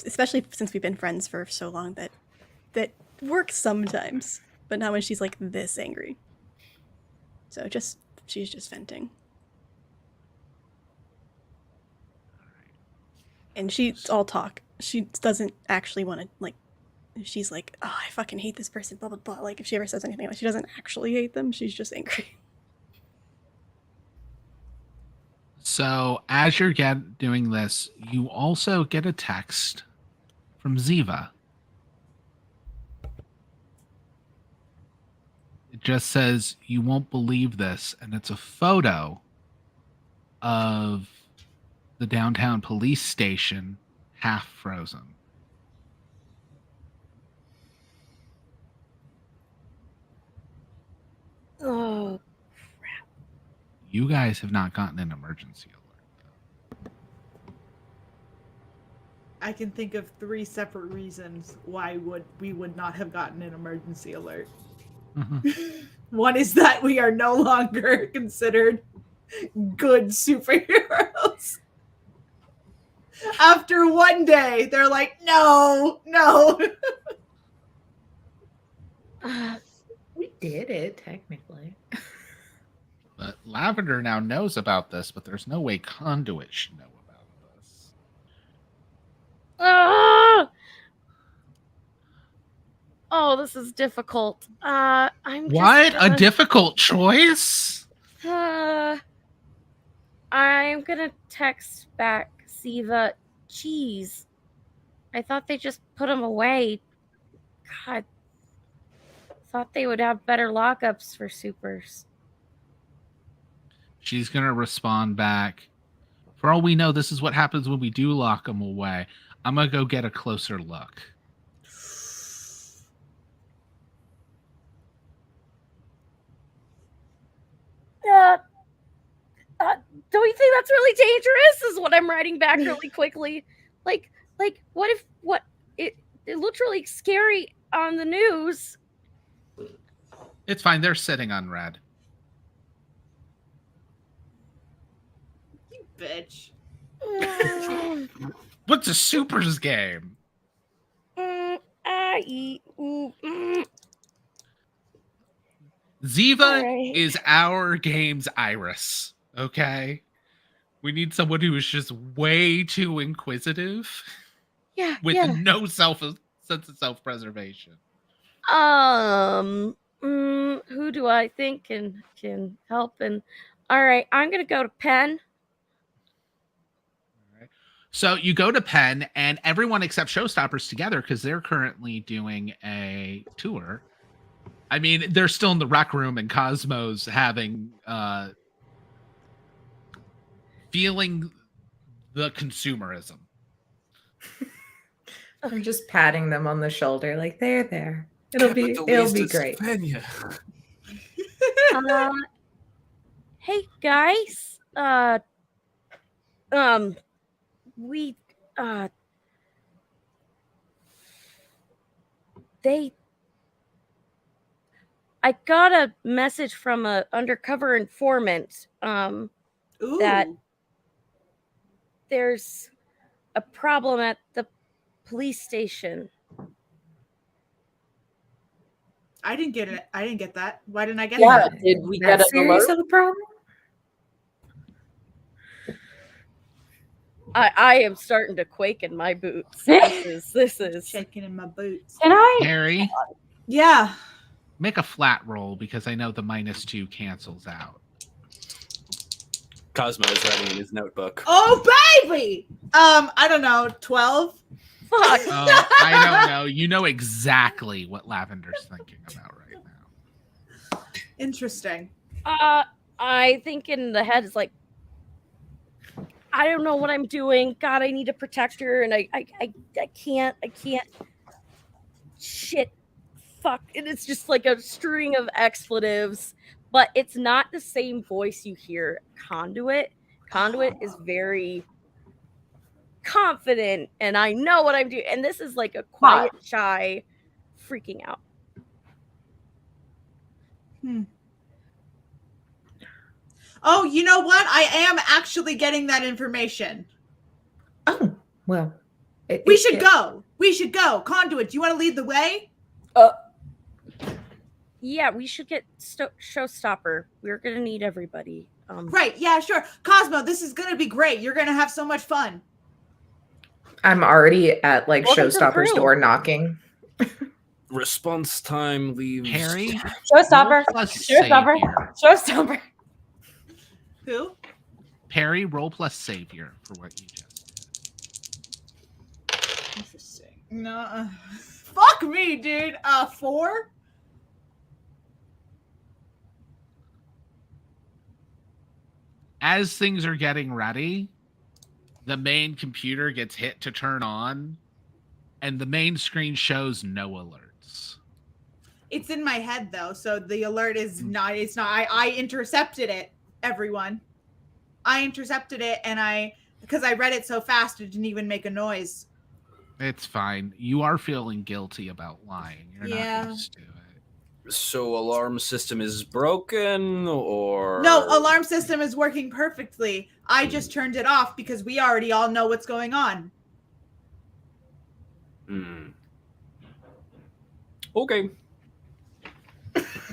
especially since we've been friends for so long, that works sometimes, but not when she's like this angry. So she's just venting. And she's all talk. She doesn't actually want to, like, she's like, oh, I fucking hate this person, blah, blah, blah. Like, if she ever says anything, like, she doesn't actually hate them. She's just angry. So as you're doing this, you also get a text from Ziva. It just says, you won't believe this. And it's a photo of the downtown police station, half frozen. Oh, You guys have not gotten an emergency alert. I can think of 3 separate reasons why we would not have gotten an emergency alert. One is that we are no longer considered good superheroes. After one day, they're like, no. We did it, technically. But Lavender now knows about this, but there's no way Conduit should know about this. Ah! Oh, this is difficult. I'm What? just A difficult choice? I'm gonna text back Siva. Jeez, I thought they just put him away. God, thought they would have better lockups for supers. She's going to respond back. For all we know, this is what happens when we do lock them away. I'm going to go get a closer look. Don't you think that's really dangerous? Is what I'm writing back really quickly. Like, what if it looked really scary on the news? It's fine. They're sitting on red. You bitch. What's a supers game? Ziva Right. is our game's Iris. Okay? We need someone who is just way too inquisitive Yeah. with yeah. no sense of self-preservation. Who do I think can help? And all right, I'm gonna go to Penn. So you go to Penn, and everyone except Showstoppers together, because they're currently doing a tour. I mean, they're still in the rec room, and Cosmo's having feeling the consumerism. I'm just patting them on the shoulder, like there. It'll be great. Hey guys, we I got a message from a undercover informant Ooh. that there's a problem at the police station. I didn't get it. I didn't get that. Why didn't I get Yeah, that? did we That get an serious alert? of a problem? I am starting to quake in my boots. This is Shaking in my boots. Can I? Harry, Yeah. make a flat roll, because I know the -2 cancels out. Cosmo is writing in his notebook. Oh baby. I don't know. 12. fuck. I don't know. You know exactly what Lavender's thinking about right now. Interesting. I think in the head is like, I don't know what I'm doing. God, I need to protect her, and I can't. Shit, fuck. And it's just like a string of expletives, but it's not the same voice you hear Conduit. Conduit is very confident, and I know what I'm doing. And this is like a quiet, shy, freaking out. Oh, you know what? I am actually getting that information. Oh, well. We should go. We should go. Conduit, do you want to lead the way? Yeah, we should get Showstopper. We're gonna need everybody. Right, yeah, sure. Cosmo, this is gonna be great. You're gonna have so much fun. I'm already at like Welcome to the Showstopper's crew. door knocking. Response time leaves. Harry, Showstopper. roll plus Showstopper. savior. Showstopper. Who? Perry, roll plus savior for what you just did. Interesting. No. Fuck me, dude. 4? As things are getting ready, the main computer gets hit to turn on, and the main screen shows no alerts. It's in my head though, so the alert is not. It's not. I intercepted it. Everyone, I intercepted it, and because I read it so fast, it didn't even make a noise. It's fine. You are feeling guilty about lying. You're not used to it. So alarm system is broken, or No, alarm system is working perfectly. I just turned it off because we already all know what's going on. Okay.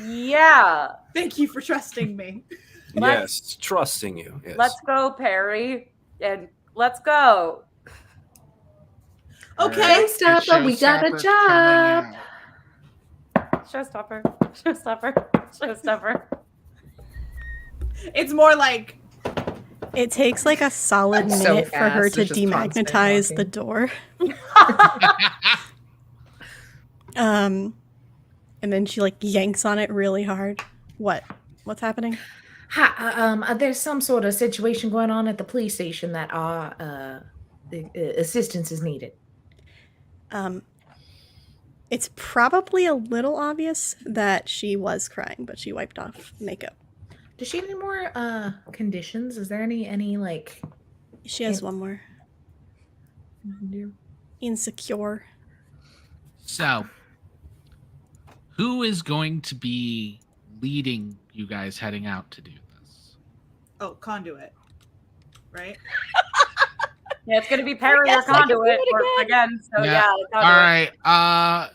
Yeah. Thank you for trusting me. Yes, trusting you. Yes. Let's go, Perry. And let's go. Okay. Showstopper, we got a Showstopper's job. coming out. Showstopper. Showstopper. Showstopper. It's more like It takes like a solid That's so minute for her fast. to It's just constant demagnetize the talking. door. And then she like yanks on it really hard. What's happening? Hi, there's some sort of situation going on at the police station that our assistance is needed. It's probably a little obvious that she was crying, but she wiped off makeup. Does she have any more conditions? Is there any like She has one more. Insecure. So, who is going to be leading you guys heading out to do this? conduit, right? Yeah, it's gonna be Perry or guess I can do Conduit it again. So Yeah. yeah, All Conduit. right.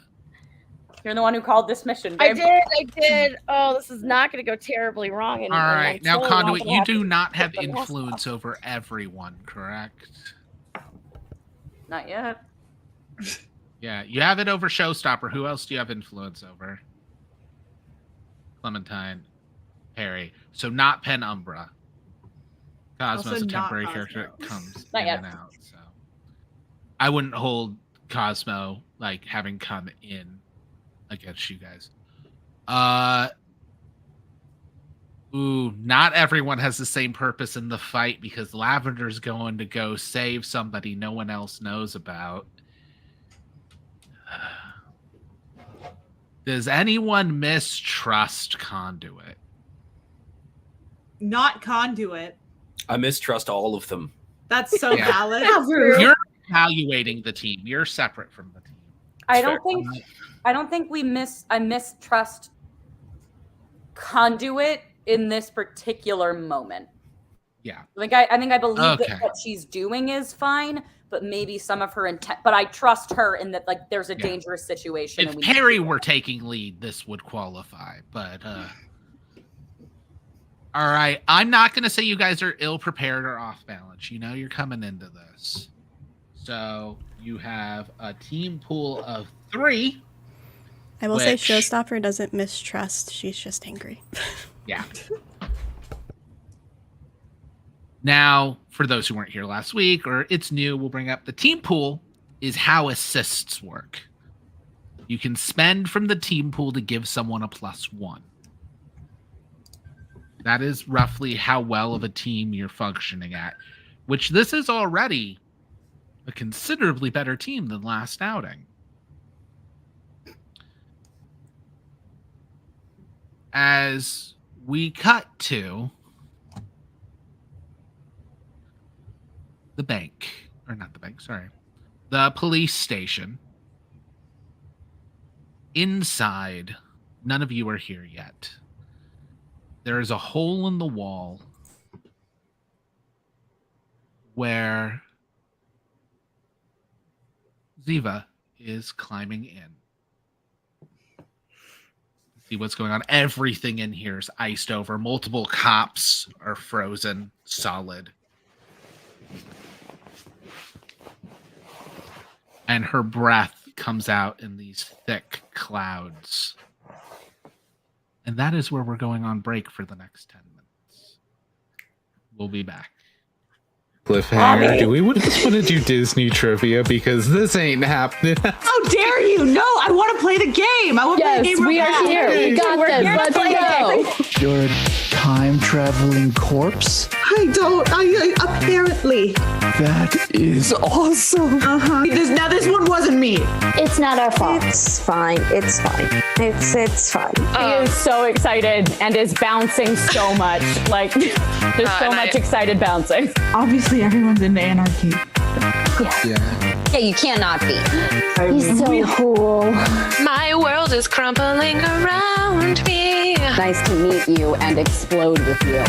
You're the one who called this mission, I babe. did. Oh, this is not going to go terribly wrong anymore. All I'm right. Now, totally not Conduit, gonna you have do to not have put the mask influence off. over everyone, correct? Not yet. Yeah, you have it over Showstopper. Who else do you have influence over? Clementine, Harry. So not Penumbra. Cosmo's Also a not temporary Cosmo. character that comes Not in yet. and out. So I wouldn't hold Cosmo like having come in against you guys. Not everyone has the same purpose in the fight because Lavender's going to go save somebody no one else knows about. Does anyone mistrust Conduit? Not conduit. I mistrust all of them. That's so Yeah. valid. You're evaluating the team. You're separate from the team. I Fair. don't think I mistrust Conduit in this particular moment. Yeah. I think I believe Okay. that what she's doing is fine, but maybe some of her intent. But I trust her in that like there's a Yeah. dangerous situation. If and we need to Perry do it. were taking lead, this would qualify. But all right, I'm not going to say you guys are ill prepared or off balance. You know, you're coming into this, so you have a team pool of 3. I will say Which- Showstopper doesn't mistrust. She's just angry. Yeah. Now, for those who weren't here last week or it's new, we'll bring up the team pool is how assists work. You can spend from the team pool to give someone a +1. That is roughly how well of a team you're functioning at, which this is already a considerably better team than last outing. As we cut to the bank, or not the bank, sorry, the police station. Inside, none of you are here yet. There is a hole in the wall where Ziva is climbing in. See what's going on. Everything in here is iced over. Multiple cops are frozen solid. And her breath comes out in these thick clouds. And that is where we're going on break for the next 10 minutes. We'll be back. Cliffhanger. Do we just want to do Disney trivia? Because this ain't happening. How dare you? No, I want to play the game. I want to play the game. We are here. We got this. Let's go. You're a time-traveling corpse? Apparently. That is awesome. Now this one wasn't me. It's not our fault. It's fine. It's fine. It's fine. He is so excited and is bouncing so much. Like, there's so much excited bouncing. Obviously, everyone's into anarchy. Yeah, you cannot be. He's so cool. My world is crumbling around me. Nice to meet you and explode with you.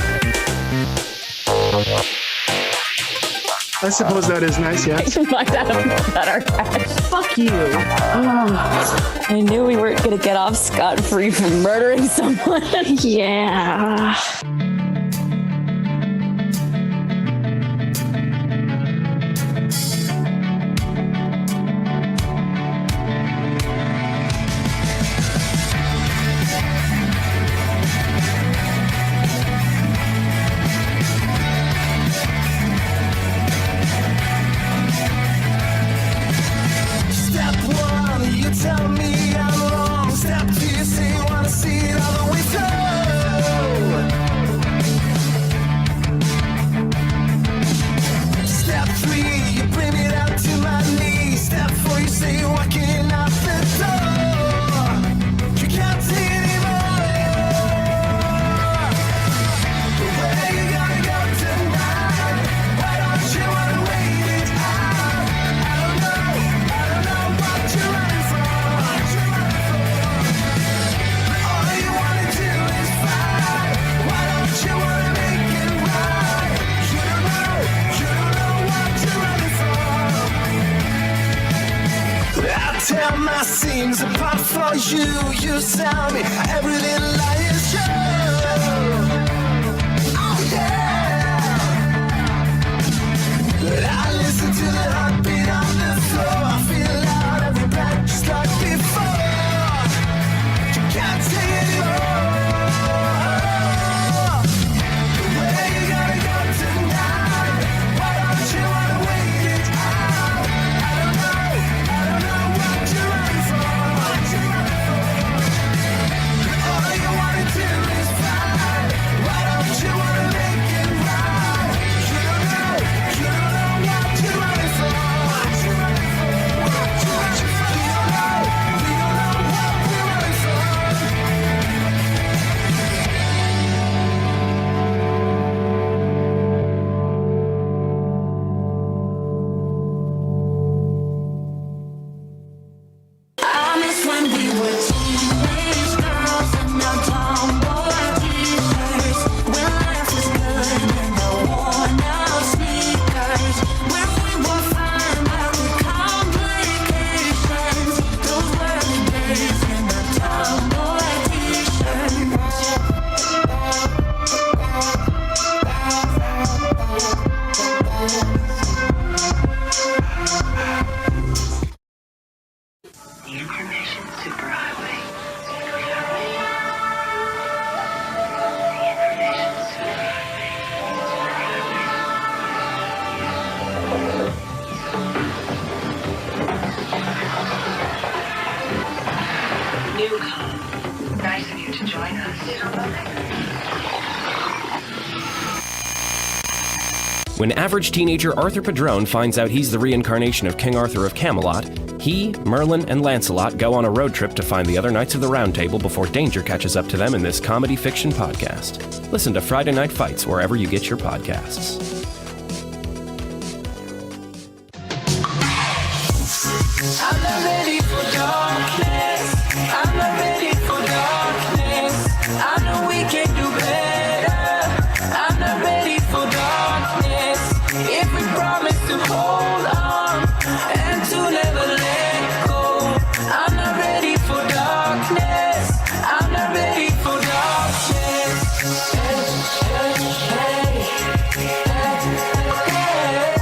I suppose that is nice, yes. Might have better cash. Fuck you. I knew we weren't going to get off scot-free from murdering someone. Yeah. Tear my seams apart for you. You tell me every little lie is true. Oh yeah. But I listen to the heartbeat on the floor. I feel loud every breath just like before. You can't take anymore. The way you gotta go tonight. Why don't you wanna wait it out? I don't know what you're running from. All you wanna do is fight. When average teenager Arthur Padrone finds out he's the reincarnation of King Arthur of Camelot, he, Merlin, and Lancelot go on a road trip to find the other Knights of the Round Table before danger catches up to them in this comedy fiction podcast. Listen to Friday Night Fights wherever you get your podcasts. I'm not ready for darkness. I'm not ready for darkness. I know we can do better. I'm not ready for darkness. If we promise to hold on and to never let go, I'm not ready for darkness. I'm not ready for darkness. Hey, hey, hey,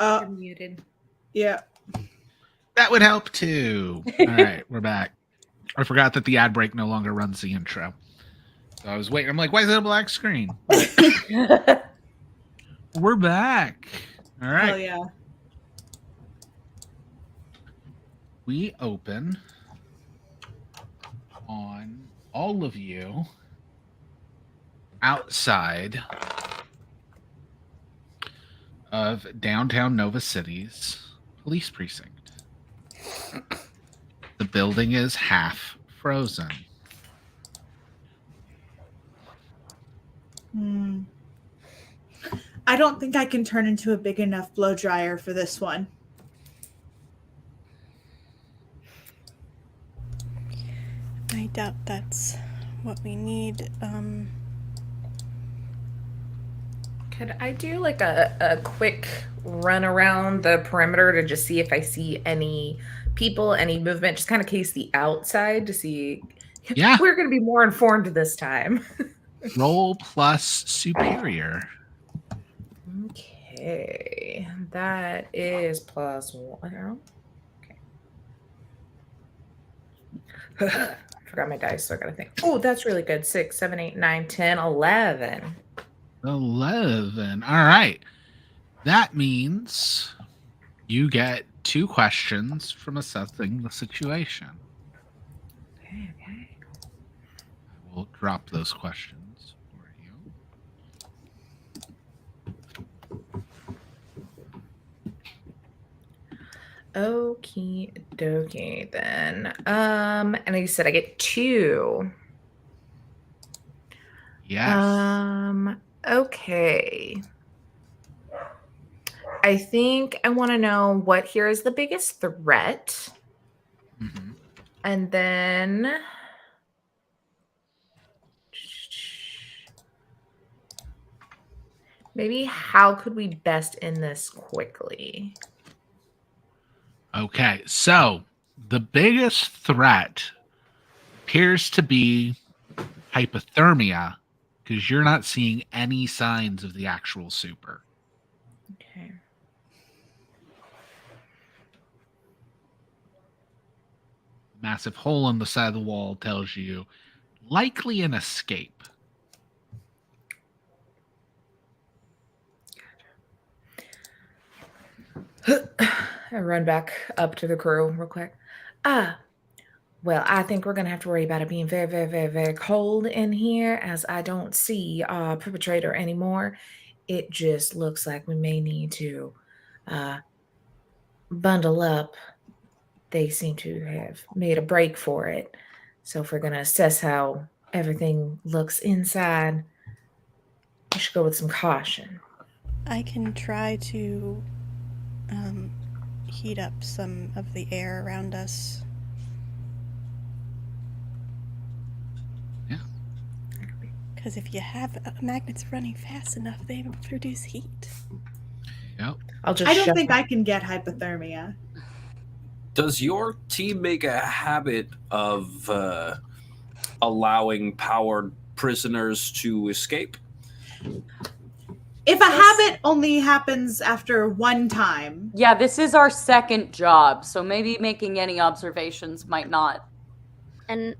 You're muted. Yeah. That would help too. All right, we're back. I forgot that the ad break no longer runs the intro. So I was waiting. I'm like, why is it a black screen? We're back. All right. Hell yeah. We open on all of you outside of downtown Nova City's police precinct. The building is half frozen. I don't think I can turn into a big enough blow dryer for this one. I doubt that's what we need. Could I do like a quick run around the perimeter to just see if I see any people, any movement, just kind of case the outside to see. Yeah. We're going to be more informed this time. Roll plus superior. Okay. That is +1. Okay. Forgot my dice, so I got to think. Oh, that's really good. 6, 7, 8, 9, 10, 11. 11. All right. That means you get 2 questions from assessing the situation. Okay. We'll drop those questions for you. Okie dokie then. And you said I get 2. Yes. Okay. I think I want to know what here is the biggest threat. Mm-hmm. And then maybe how could we best end this quickly? Okay, so the biggest threat appears to be hypothermia because you're not seeing any signs of the actual super. Okay. Massive hole in the side of the wall tells you likely an escape. I run back up to the crew real quick. Well, I think we're going to have to worry about it being very, very, very, very cold in here as I don't see our perpetrator anymore. It just looks like we may need to bundle up. They seem to have made a break for it. So if we're going to assess how everything looks inside, we should go with some caution. I can try to heat up some of the air around us. Yeah. Because if you have magnets running fast enough, they produce heat. Yep. I don't think I can get hypothermia. Does your team make a habit of allowing powered prisoners to escape? If a habit only happens after one time. Yeah, this is our second job, so maybe making any observations might not. And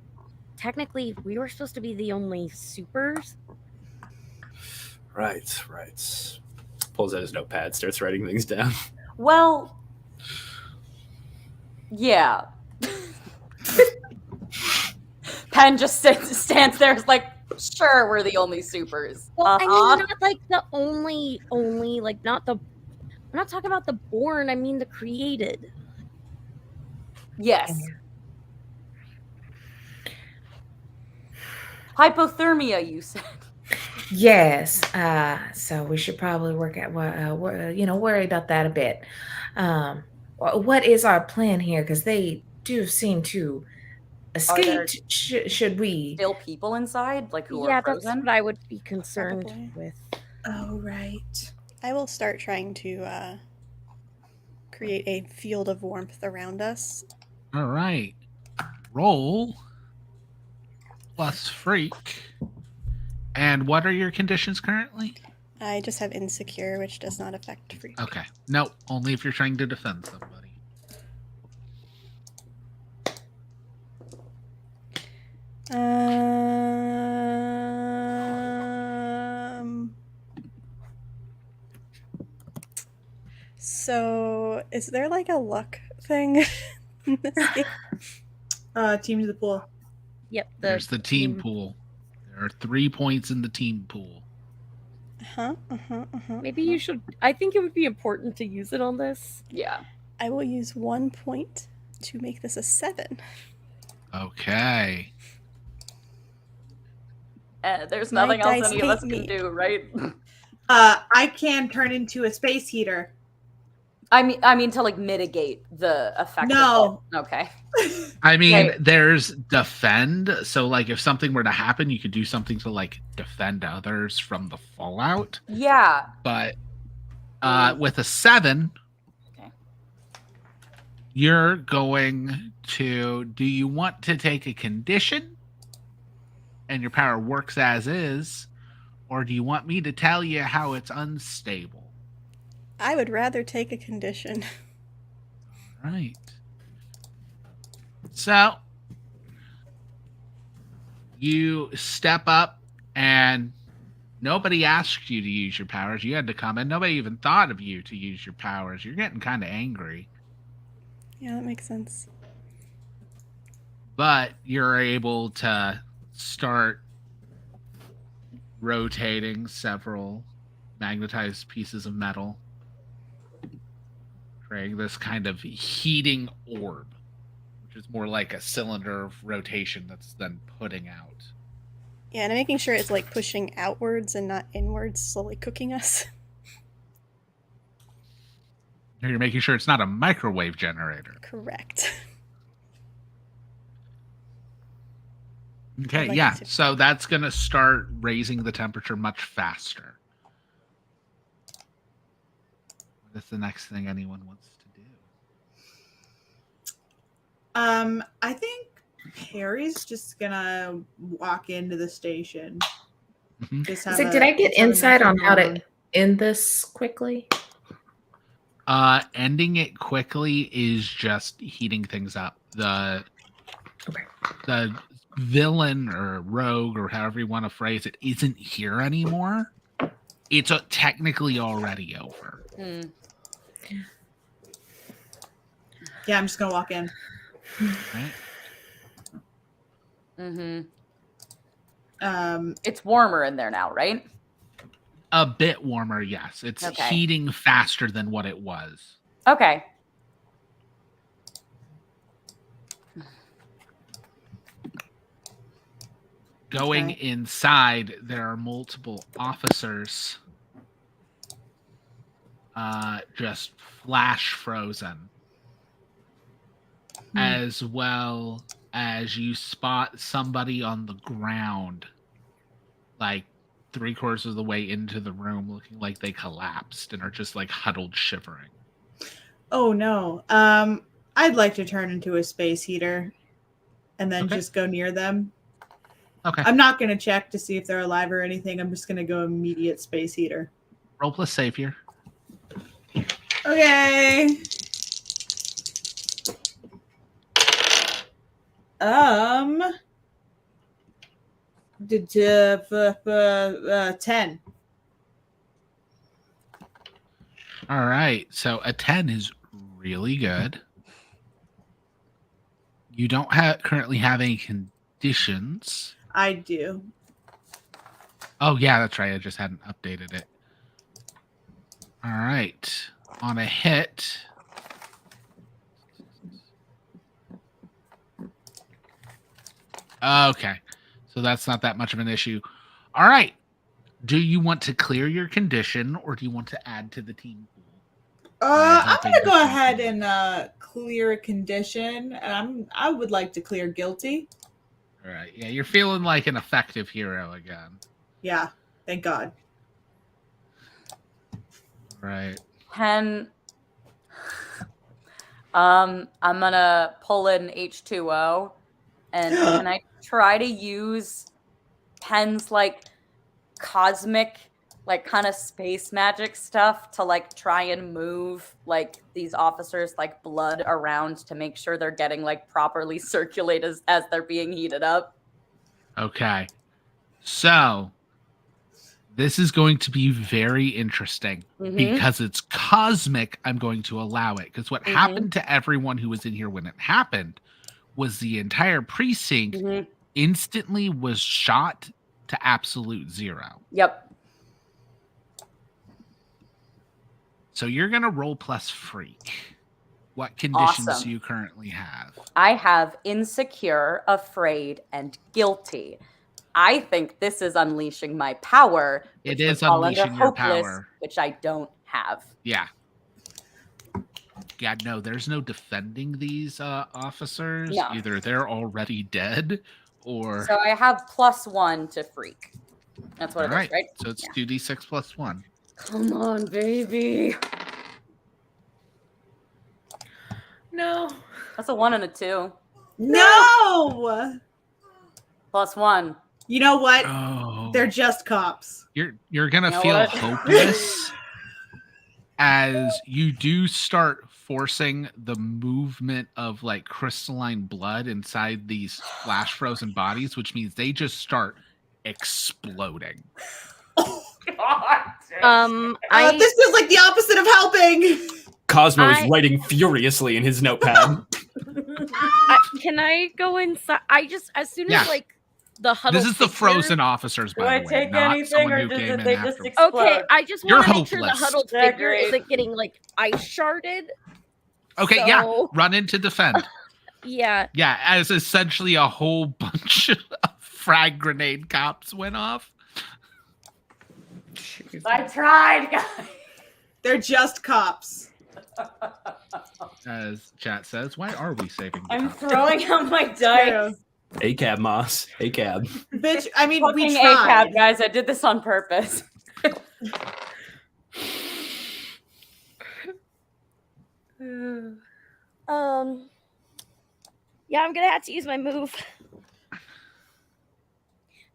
technically, we were supposed to be the only supers. Right. Pulls out his notepad, starts writing things down. Well, yeah. Pen just stands there, is like, sure, we're the only supers. Well, I mean, not like the only, like not the. I'm not talking about the born. I mean the created. Yes. Hypothermia, you said. Yes. So we should probably worry about that a bit. What is our plan here? Because they do seem to escape. Should we still people inside, like who are frozen? That's what I would be concerned with. Oh, right. I will start trying to create a field of warmth around us. All right. Roll plus freak. And what are your conditions currently? I just have insecure, which does not affect free. Okay. No, only if you're trying to defend somebody. So is there like a luck thing in this game? Team to the pool. Yep. There's the team pool. There are 3 points in the team pool. Maybe you should. I think it would be important to use it on this. Yeah. I will use 1 point to make this a 7. Okay. There's My nothing else dice any of us hate can me. do, right? I can turn into a space heater. I mean to like mitigate the effect. No. Of it. Okay. I mean, Right. there's defend. So, like, if something were to happen, you could do something to, like, defend others from the fallout. Yeah. But with a 7, you're going to... Do you want to take a condition and your power works as is? Or do you want me to tell you how it's unstable? I would rather take a condition. Right. So you step up and nobody asked you to use your powers. You had to come in. Nobody even thought of you to use your powers. You're getting kind of angry. Yeah, that makes sense. But you're able to start rotating several magnetized pieces of metal, creating this kind of heating orb, which is more like a cylinder of rotation that's then putting out. Yeah, and I'm making sure it's like pushing outwards and not inwards, slowly cooking us. You're making sure it's not a microwave generator. Correct. Okay, like yeah. it to- So that's going to start raising the temperature much faster. That's the next thing anyone wants to do. I think Harry's just gonna walk into the station. Just have Did I get have a insight on how microphone. to end this quickly? Ending it quickly is just heating things up. The villain or rogue or however you want to phrase it isn't here anymore. It's technically already over. Yeah, I'm just gonna walk in. Right? It's warmer in there now, right? A bit warmer, yes. It's Okay. heating faster than what it was. Okay. Going inside, there are multiple officers just flash frozen. As well as you spot somebody on the ground, like 3/4 of the way into the room, looking like they collapsed and are just like huddled, shivering. Oh no. I'd like to turn into a space heater and then just go near them. Okay. I'm not gonna check to see if they're alive or anything. I'm just gonna go immediate space heater. Roll plus save here. Okay. 10. All right. So a 10 is really good. You don't currently have any conditions. I do. Oh, yeah, that's right. I just hadn't updated it. All right. On a hit. Okay. So that's not that much of an issue. All right. Do you want to clear your condition or do you want to add to the team pool? I'm gonna go ahead and clear a condition. I would like to clear guilty. All right. Yeah, you're feeling like an effective hero again. Yeah, thank God. Right. I'm gonna pull in H2O, and can I try to use Pen's like cosmic like kind of space magic stuff to like try and move like these officers like blood around to make sure they're getting like properly circulated as they're being heated up. Okay. So this is going to be very interesting because it's cosmic. I'm going to allow it because what happened to everyone who was in here when it happened was the entire precinct instantly was shot to absolute zero. Yep. So you're going to roll plus freak. What conditions Awesome. do you currently have? I have insecure, afraid, and guilty. I think this is unleashing my power. It which is would fall under unleashing your hopeless, power. which I don't have. Yeah. Yeah, no, there's no defending these officers. No. Either they're already dead or... So I have +1 to freak. That's what All it right. is, right? So it's 2d6 plus 1. Come on, baby. No. That's a 1 and a 2. No! +1. You know what? Oh. They're just cops. You're gonna You know feel what? hopeless as you do start forcing the movement of like crystalline blood inside these flash frozen bodies, which means they just start exploding. This is like the opposite of helping. Cosmo is writing furiously in his notepad. Can I go inside? As soon Yeah. as like the huddle. This is the frozen officers, by the way, not someone who came in after. Okay, I just You're want to make sure the hopeless. huddled figure isn't getting like ice sharded. Okay, yeah, So- run in to defend. Yeah. Yeah, as essentially a whole bunch of frag grenade cops went off. I tried, guys. They're just cops. As chat says, why are we saving the I'm cops? throwing out my dice. ACAB, Moss. ACAB. Bitch, I mean, we Fucking tried. ACAB, guys. I did this on purpose. Yeah, I'm gonna have to use my move.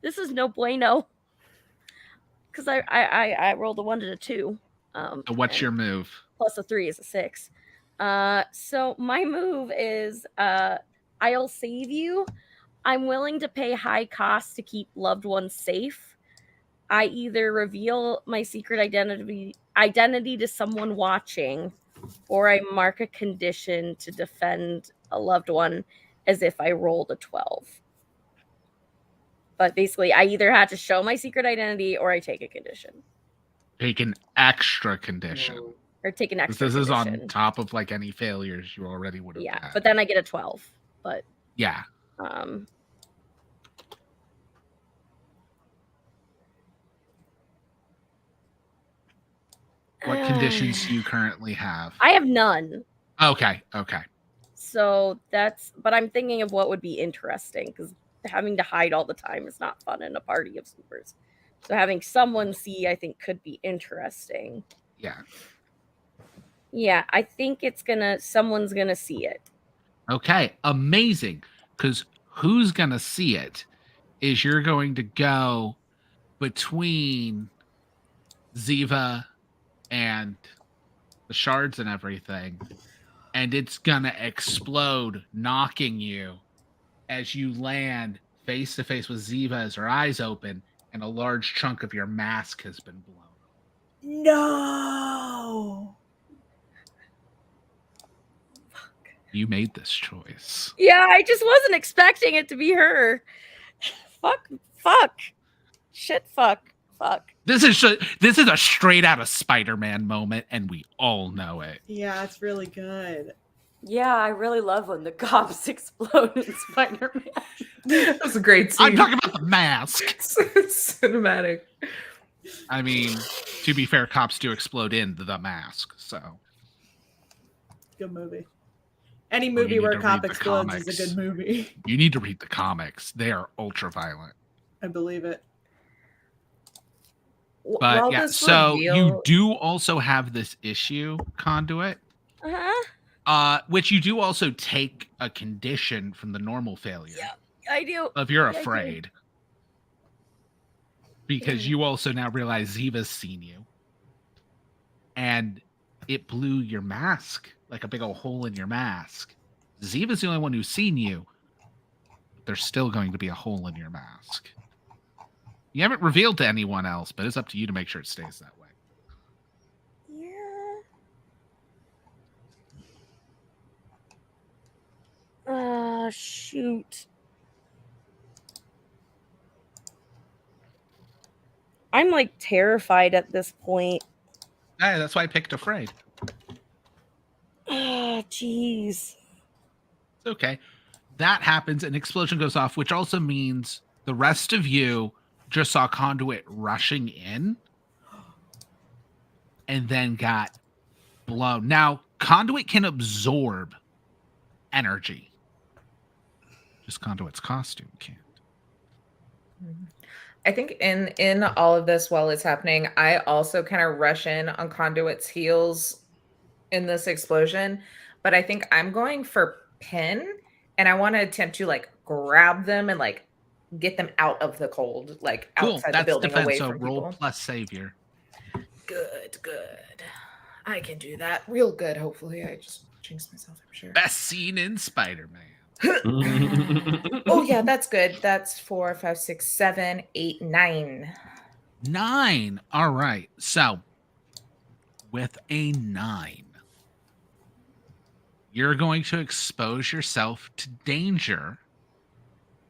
This is no bueno. Because I rolled a 1 and a 2. So what's your move? Plus a 3 is a 6. So my move is I'll save you. I'm willing to pay high costs to keep loved ones safe. I either reveal my secret identity to someone watching, or I mark a condition to defend a loved one as if I rolled a 12. But basically, I either had to show my secret identity or I take a condition. Take an extra condition. Or take an extra This is condition. on top of like any failures you already would have Yeah, had. but then I get a 12. But Yeah. What conditions do you currently have? I have none. Okay. So but I'm thinking of what would be interesting because having to hide all the time is not fun in a party of supers. So having someone see, I think, could be interesting. Yeah. Yeah, I think someone's gonna see it. Okay. Amazing. Because who's going to see it is you're going to go between Ziva and the shards and everything, and it's going to explode, knocking you as you land face to face with Ziva as her eyes open, and a large chunk of your mask has been blown. No. You made this choice. Yeah, I just wasn't expecting it to be her. Fuck. Shit, fuck. This is a straight out of Spider-Man moment, and we all know it. Yeah, it's really good. Yeah, I really love when the cops explode in Spider-Man. That was a great scene. I'm talking about the mask. Cinematic. I mean, to be fair, cops do explode in the mask, so. Good movie. Any Well, movie you need where to a cop read the explodes comics. is a good movie. You need to read the comics. They are ultra violent. I believe it. But While yeah, this so reveal- you do also have this issue, Conduit, which you do also take a condition from the normal failure. Yeah, I do. If you're Yeah, I do. afraid. because you also now realize Ziva's seen you. And it blew your mask, like a big old hole in your mask. Ziva's the only one who's seen you. But there's still going to be a hole in your mask. You haven't revealed to anyone else, but it's up to you to make sure it stays that way. Yeah. Shoot. I'm like terrified at this point. Hey, that's why I picked afraid. Oh, jeez. It's okay. That happens, an explosion goes off, which also means the rest of you just saw Conduit rushing in and then got blown. Now, Conduit can absorb energy. Just Conduit's costume can't. I think in all of this while it's happening, I also kind of rush in on Conduit's heels in this explosion, but I think I'm going for Pin, and I want to attempt to like grab them and like get them out of the cold, like outside the building, defense, away so from roll people. plus savior. Good. I can do that real good. Hopefully, I just jinxed myself. I'm sure. Best scene in Spider-Man. Oh yeah, that's good. That's 4, 5, 6, 7, 8, 9. 9. All right. So with a 9, you're going to expose yourself to danger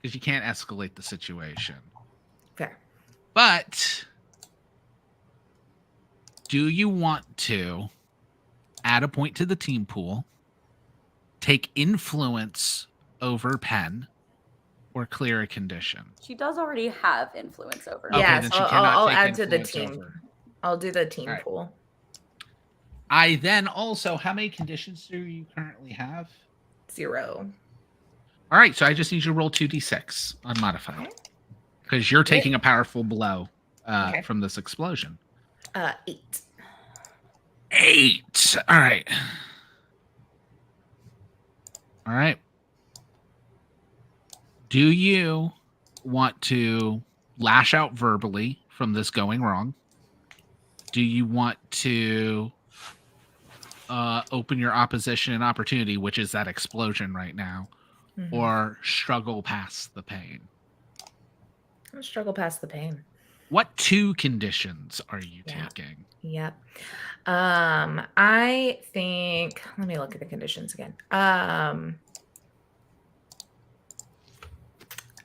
because you can't escalate the situation. Fair. But do you want to add a point to the team pool, take influence over Pen, or clear a condition? She does already have influence over. Okay, Yes, then she I'll cannot take add to the influence team. over. I'll do the team All right. pool. I then also, how many conditions do you currently have? 0. All right, so I just need you to roll 2d6 unmodified because you're taking a powerful blow from this explosion. 8. 8. All right. All right. Do you want to lash out verbally from this going wrong? Do you want to open your opposition and opportunity, which is that explosion right now, or struggle past the pain? I'll struggle past the pain. What 2 conditions are you taking? Yep. I think, let me look at the conditions again.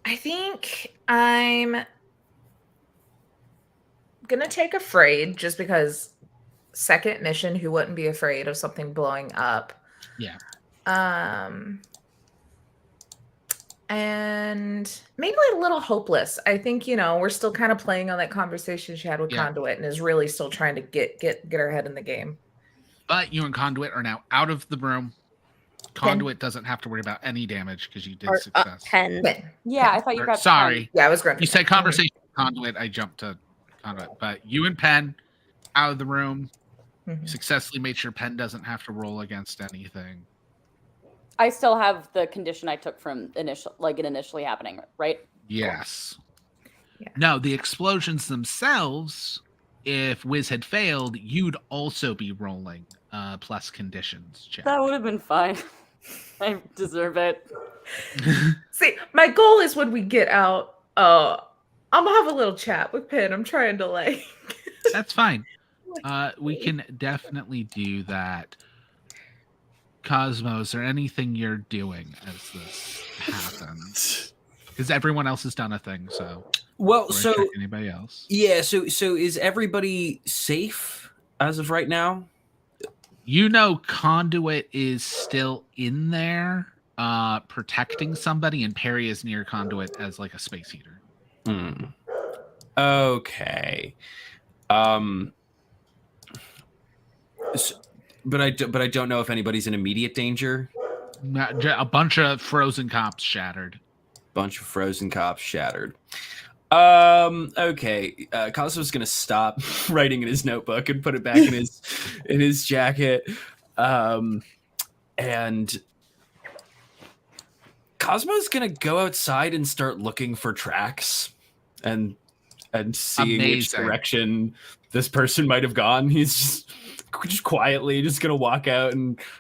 I think I'm gonna take afraid just because second mission, who wouldn't be afraid of something blowing up? Yeah. And maybe a little hopeless. I think, we're still kind of playing on that conversation she had with Conduit and is really still trying to get her head in the game. But you and Conduit are now out of the room. Conduit doesn't have to worry about any damage because you did success. Pen. Yeah, I thought you grabbed Sorry. Yeah, I was grabbing. You said conversation with Conduit. I jumped to Conduit. But you and Pen out of the room. Successfully made sure Pen doesn't have to roll against anything. I still have the condition I took from initially happening, right? Yes. Yeah. No, the explosions themselves, if Wiz had failed, you'd also be rolling plus conditions check. That would have been fine. I deserve it. See, my goal is when we get out, I'm gonna have a little chat with Pen. I'm trying to That's fine. We can definitely do that. Cosmo, is there anything you're doing as this happens? Because everyone else has done a thing, so. Well, so anybody else? Yeah, so is everybody safe as of right now? Conduit is still in there, protecting somebody, and Perry is near Conduit as like a space heater. Okay. But I don't know if anybody's in immediate danger. A bunch of frozen cops shattered. Okay. Cosmo's gonna stop writing in his notebook and put it back in his jacket. And Cosmo's gonna go outside and start looking for tracks. And and seeing which Amazing. direction this person might have gone. He's just quietly just gonna walk out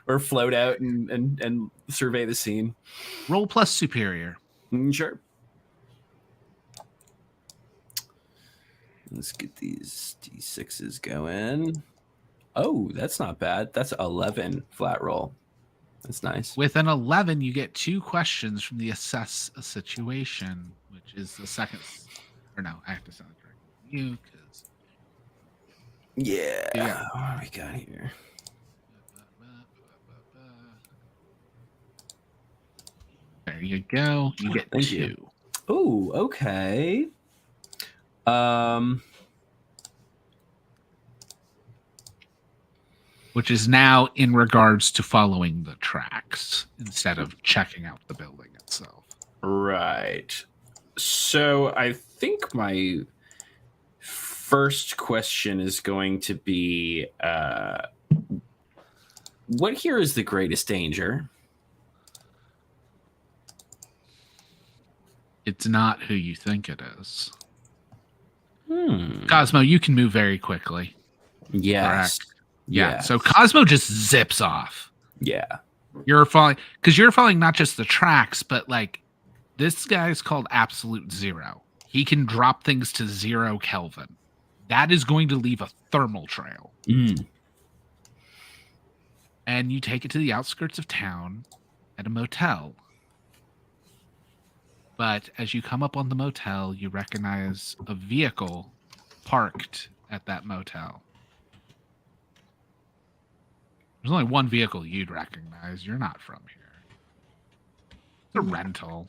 or float out and survey the scene. Roll plus superior. Sure. Let's get these D6s going. Oh, that's not bad. That's 11 flat roll. That's nice. With an 11, you get 2 questions from the assess a situation, which is the second. Or no, I have to send it directly to you because. Yeah. What do we got here? There you go. You get Thank 2. you. Oh, okay. Which is now in regards to following the tracks instead of checking out the building itself. Right. So I think my first question is going to be what here is the greatest danger? It's not who you think it is. Cosmo, you can move very quickly. Yes. Correct. Yeah. Yes. So Cosmo just zips off. Yeah. You're following not just the tracks, but like this guy's called Absolute Zero. He can drop things to 0 Kelvin. That is going to leave a thermal trail. And you take it to the outskirts of town at a motel. But as you come up on the motel, you recognize a vehicle parked at that motel. There's only one vehicle you'd recognize. You're not from here. It's a rental.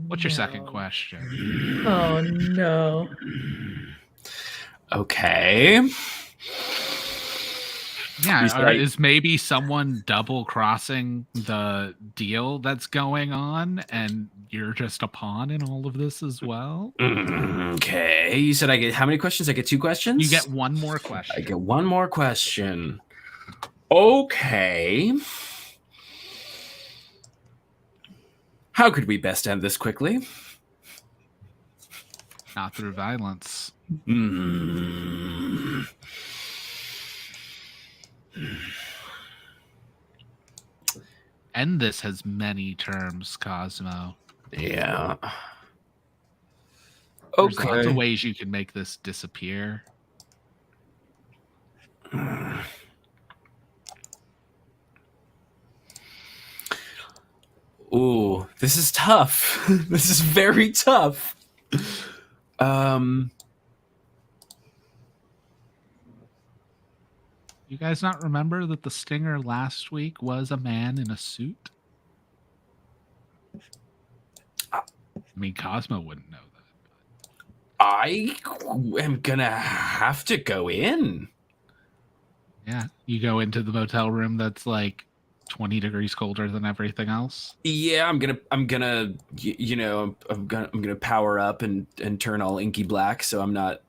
What's your second question? Oh no. Okay. Yeah, is maybe someone double crossing the deal that's going on and you're just a pawn in all of this as well? Okay. You said I get how many questions? I get 2 questions? You get 1 more question. I get 1 more question. Okay. How could we best end this quickly? Not through violence. And this has many terms, Cosmo. Yeah. There's lots of ways you can make this disappear. Ooh, this is tough. This is very tough. You guys not remember that the stinger last week was a man in a suit? I mean, Cosmo wouldn't know that. I am gonna have to go in. Yeah, you go into the motel room that's like 20 degrees colder than everything else. Yeah, I'm gonna I'm gonna power up and turn all inky black so I'm not,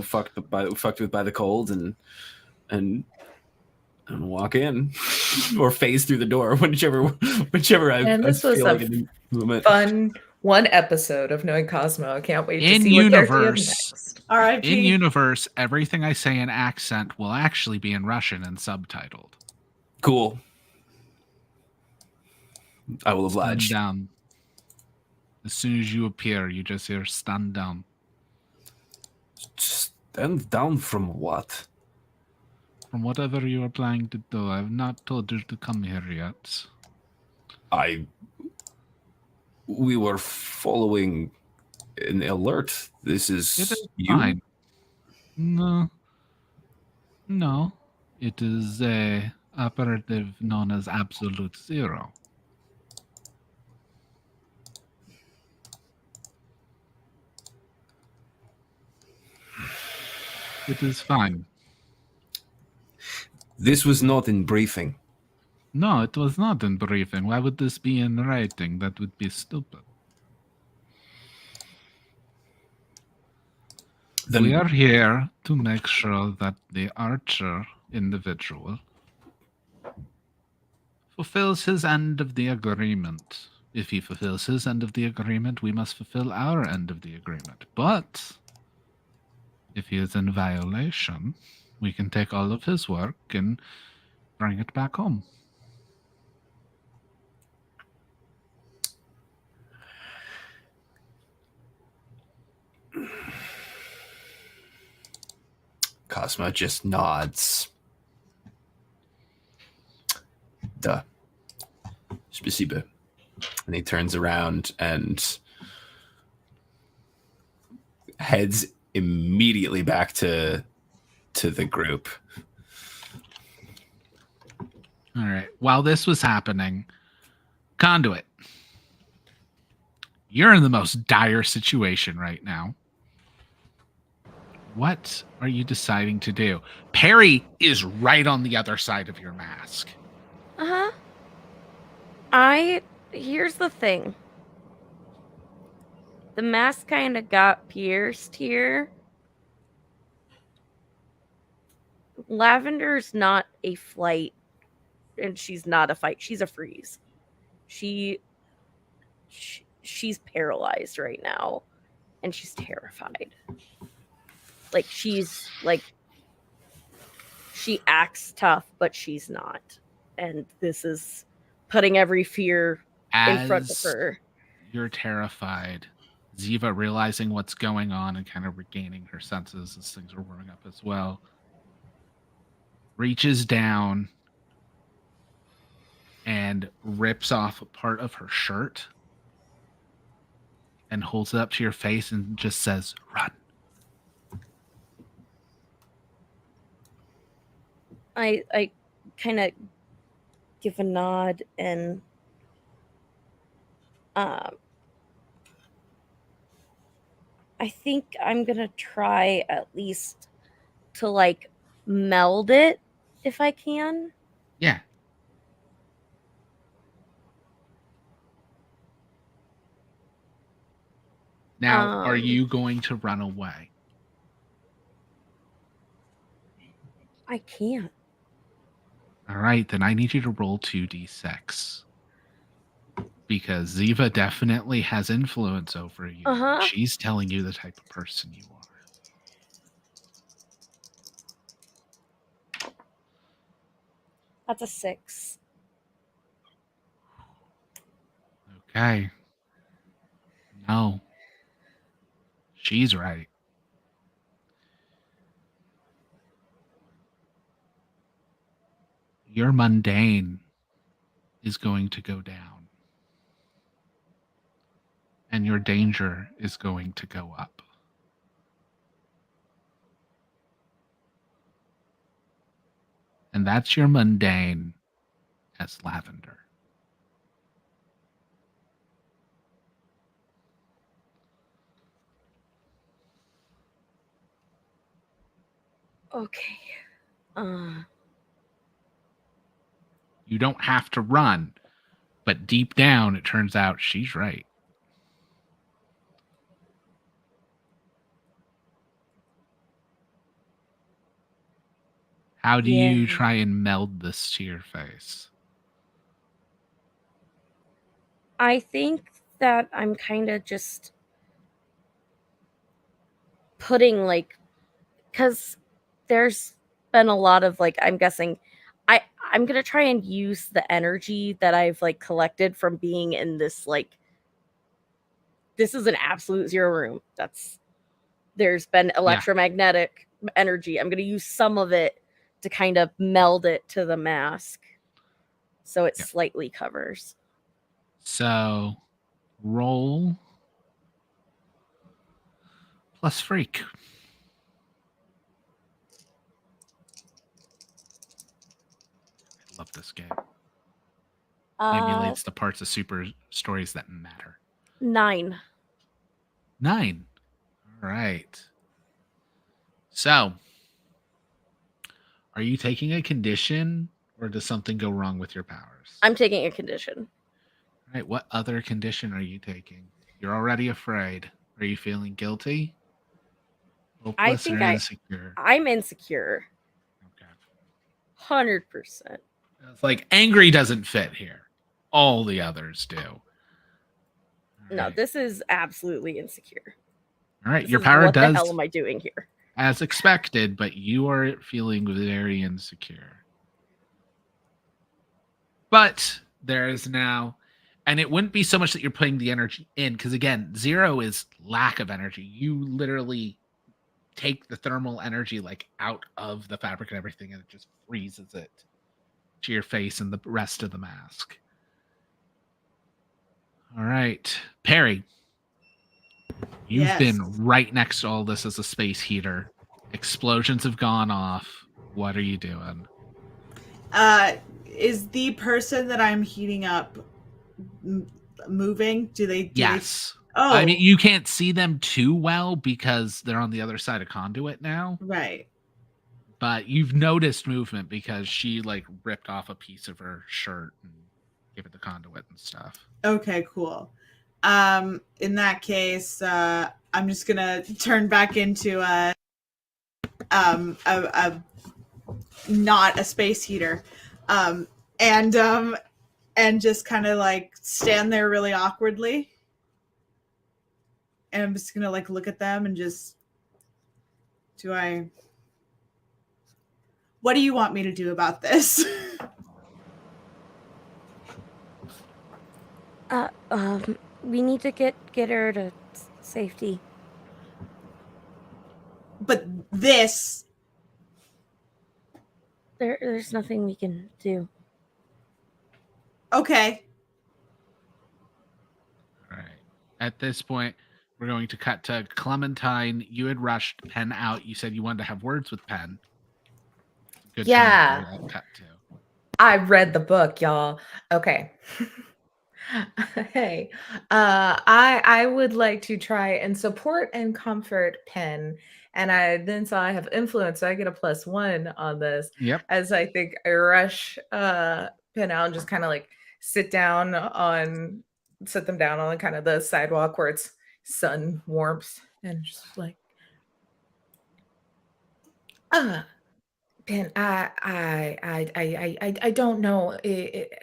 fucked with by the cold and walk in or phase through the door, whichever And this was a fun one episode of Knowing Cosmo. I can't wait to see what character you have next. R.I.P. In universe, everything I say in accent will actually be in Russian and subtitled. Cool. I will oblige. Stand down. As soon as you appear, you just hear stand down. Stand down from what? From whatever you are planning to do. I have not told you to come here yet. We were following an alert. This is you? Fine. No. It is a operative known as Absolute Zero. It is fine. This was not in briefing. No, it was not in briefing. Why would this be in writing? That would be stupid. Then we are here to make sure that the archer individual fulfills his end of the agreement If he fulfills his end of the agreement, we must fulfill our end of the agreement. But if he is in violation, we can take all of his work and bring it back home. Cosmo just nods. Duh. Spasiba. And he turns around and heads immediately back to the group. All right. While this was happening, Conduit, you're in the most dire situation right now. What are you deciding to do? Perry is right on the other side of your mask. Uh-huh. Here's the thing. The mask kind of got pierced here. Lavender's not a flight, and she's not a fight. She's a freeze. She's paralyzed right now, and she's terrified. She acts tough, but she's not. And this is putting every fear in front of her. You're terrified. Ziva, realizing what's going on and kind of regaining her senses as things are warming up as well, reaches down and rips off a part of her shirt and holds it up to your face and just says, "Run." I kind of give a nod and I think I'm gonna try at least to meld it if I can. Yeah. Now, are you going to run away? I can't. All right, then I need you to roll 2d6. Because Ziva definitely has influence over you. Uh-huh. She's telling you the type of person you are. That's a 6. Okay. No. She's right. Your mundane is going to go down. And your danger is going to go up. And that's your mundane as Lavender. Okay. You don't have to run, but deep down, it turns out she's right. How do you try and meld this to your face? I think that I'm kind of just putting because there's been a lot of I'm guessing I'm gonna try and use the energy that I've collected from being in this this is an absolute zero room. There's been electromagnetic energy. I'm gonna use some of it to kind of meld it to the mask so it slightly covers. So roll plus freak. I love this game. Emulates the parts of super stories that matter. 9. 9. All right. So, are you taking a condition or does something go wrong with your powers? I'm taking a condition. All right. What other condition are you taking? You're already afraid. Are you feeling guilty? Hopeless I think or insecure? I'm insecure. Okay. 100%. It's angry doesn't fit here. All the others do. No, this is absolutely insecure. All right, This your is, power what does the hell am I doing here? as expected, but you are feeling very insecure. But there is now, and it wouldn't be so much that you're putting the energy in, because again, 0 is lack of energy. You literally take the thermal energy like out of the fabric and everything, and it just freezes it to your face and the rest of the mask. All right, Perry, you've Yes. been right next to all this as a space heater. Explosions have gone off. What are you doing? Is the person that I'm heating up moving? Do they? Yes. Oh, I mean, you can't see them too well because they're on the other side of conduit now. right. But you've noticed movement because she like ripped off a piece of her shirt and gave it the conduit and stuff. Okay, cool. In that case, I'm just gonna turn back into a not a space heater, and just kind of like stand there really awkwardly, and I'm just gonna like look at them and just what do you want me to do about this? We need to get her to safety. But this, there's nothing we can do. Okay. All right. At this point, we're going to cut to Clementine. You had rushed Penn out. You said you wanted to have words with Penn. Good Yeah. time for that cut to. I read the book, y'all. Okay. Hey, I would like to try and support and comfort Penn, and I then saw I have influence, so I get a +1 on this. Yep. As I think I rush Penn out and just kind of like sit them down on kind of the sidewalk where it's sun warmth, and just like, Penn, I don't know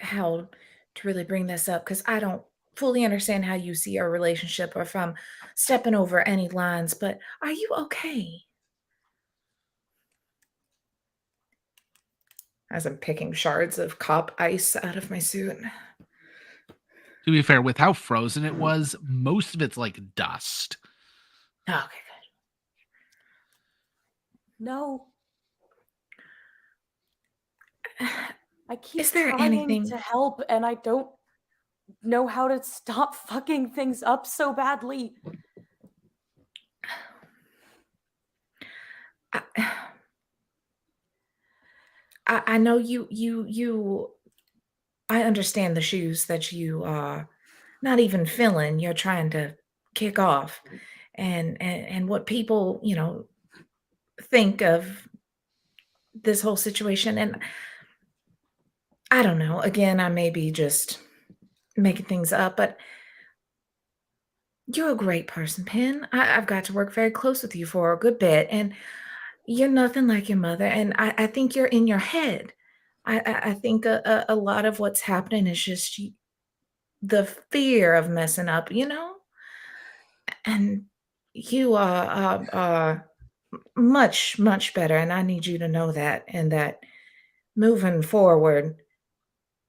how to really bring this up because I don't fully understand how you see our relationship or if I'm stepping over any lines, but are you okay? As I'm picking shards of cop ice out of my suit. To be fair, with how frozen it was, most of it's like dust. Oh, okay, good. No. I keep Is there trying anything to help, and I don't know how to stop fucking things up so badly. I know you I understand the shoes that you are not even filling, you're trying to kick off and what people, think of this whole situation. And I don't know, again, I may be just making things up, but you're a great person, Penn. I've got to work very close with you for a good bit, and you're nothing like your mother. And I think you're in your head. I think a lot of what's happening is just the fear of messing up, and you are much, much better. And I need you to know that, and that moving forward,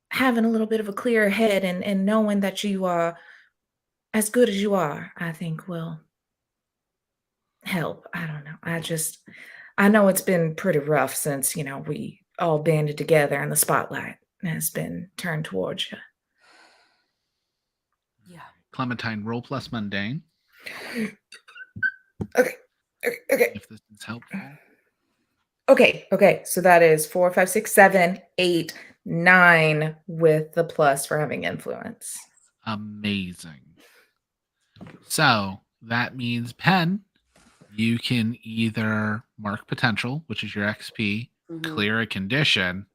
having a little bit of a clearer head and knowing that you are as good as you are, I think will help. I don't know. I know it's been pretty rough since, we all banded together and the spotlight has been turned towards you. Yeah. Clementine, roll plus mundane. Okay. If this is helpful. Okay. So that is 4, 5, 6, 7, 8, 9 with the plus for having influence. Amazing. So that means, Penn, you can either mark potential, which is your XP, clear a condition,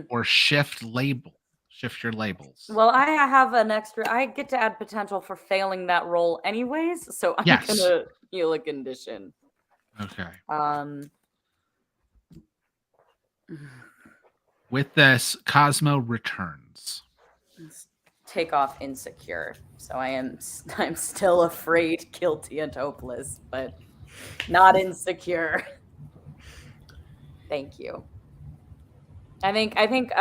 or shift your labels. Well, I have an extra. I get to add potential for failing that roll anyways, so I'm gonna heal a condition. Okay. With this, Cosmo returns. take off insecure. So I'm still afraid, guilty, and hopeless, but not insecure. Thank you. I think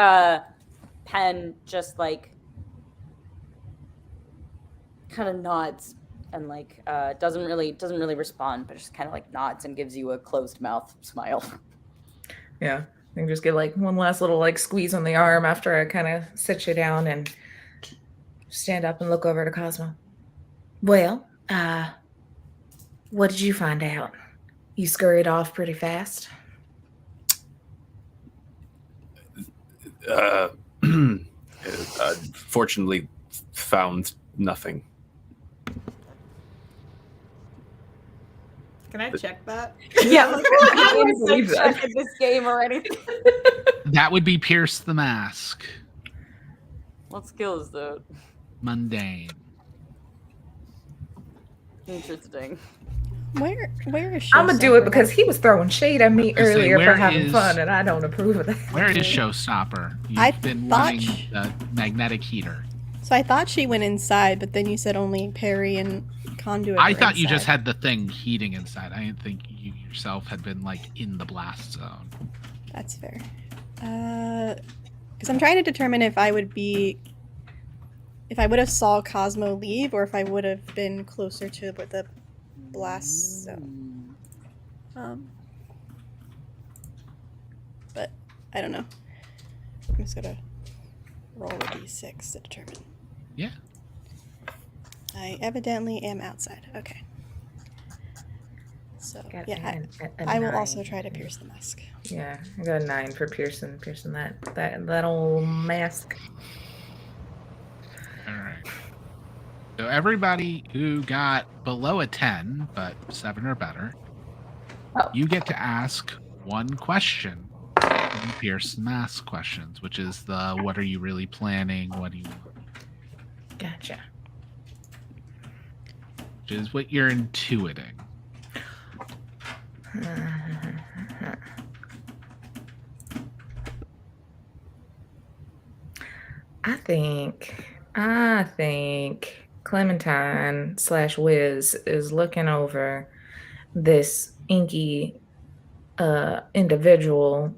Penn just like kind of nods and like doesn't really respond, but just kind of like nods and gives you a closed mouth smile. Yeah. And just get like one last little like squeeze on the arm after I kind of sit you down and stand up and look over to Cosmo. Well, what did you find out? You scurried off pretty fast. Fortunately, found nothing. Can I check that? Yeah, like, I I don't believe that. check in this game or anything. That would be Pierce the Mask. What skill is that? Mundane. Interesting. Where is I'm gonna do it because he was throwing shade at me I was gonna say, earlier for where having is- fun, and I don't approve of that. Where is Showstopper? You've I been thought running sh- the magnetic heater. So I thought she went inside, but then you said only Perry and Conduit. I were thought you just inside. had the thing heating inside. I didn't think you yourself had been like in the blast zone. That's fair. Because I'm trying to determine if I would have saw Cosmo leave, or if I would have been closer to the blast zone. But I don't know. I'm just gonna roll a d6 to determine. Yeah. I evidently am outside. Okay. So Got yeah, a I will 9. also try to pierce the mask. Yeah, I got a 9 for Pearson. Pearson that old mask. All right. So everybody who got below a 10, but 7 or better, you get to ask one question from the Pierce the Mask questions, which is the what are you really planning? What do you want? Gotcha. Which is what you're intuiting. I think Clementine / Wiz is looking over this inky individual,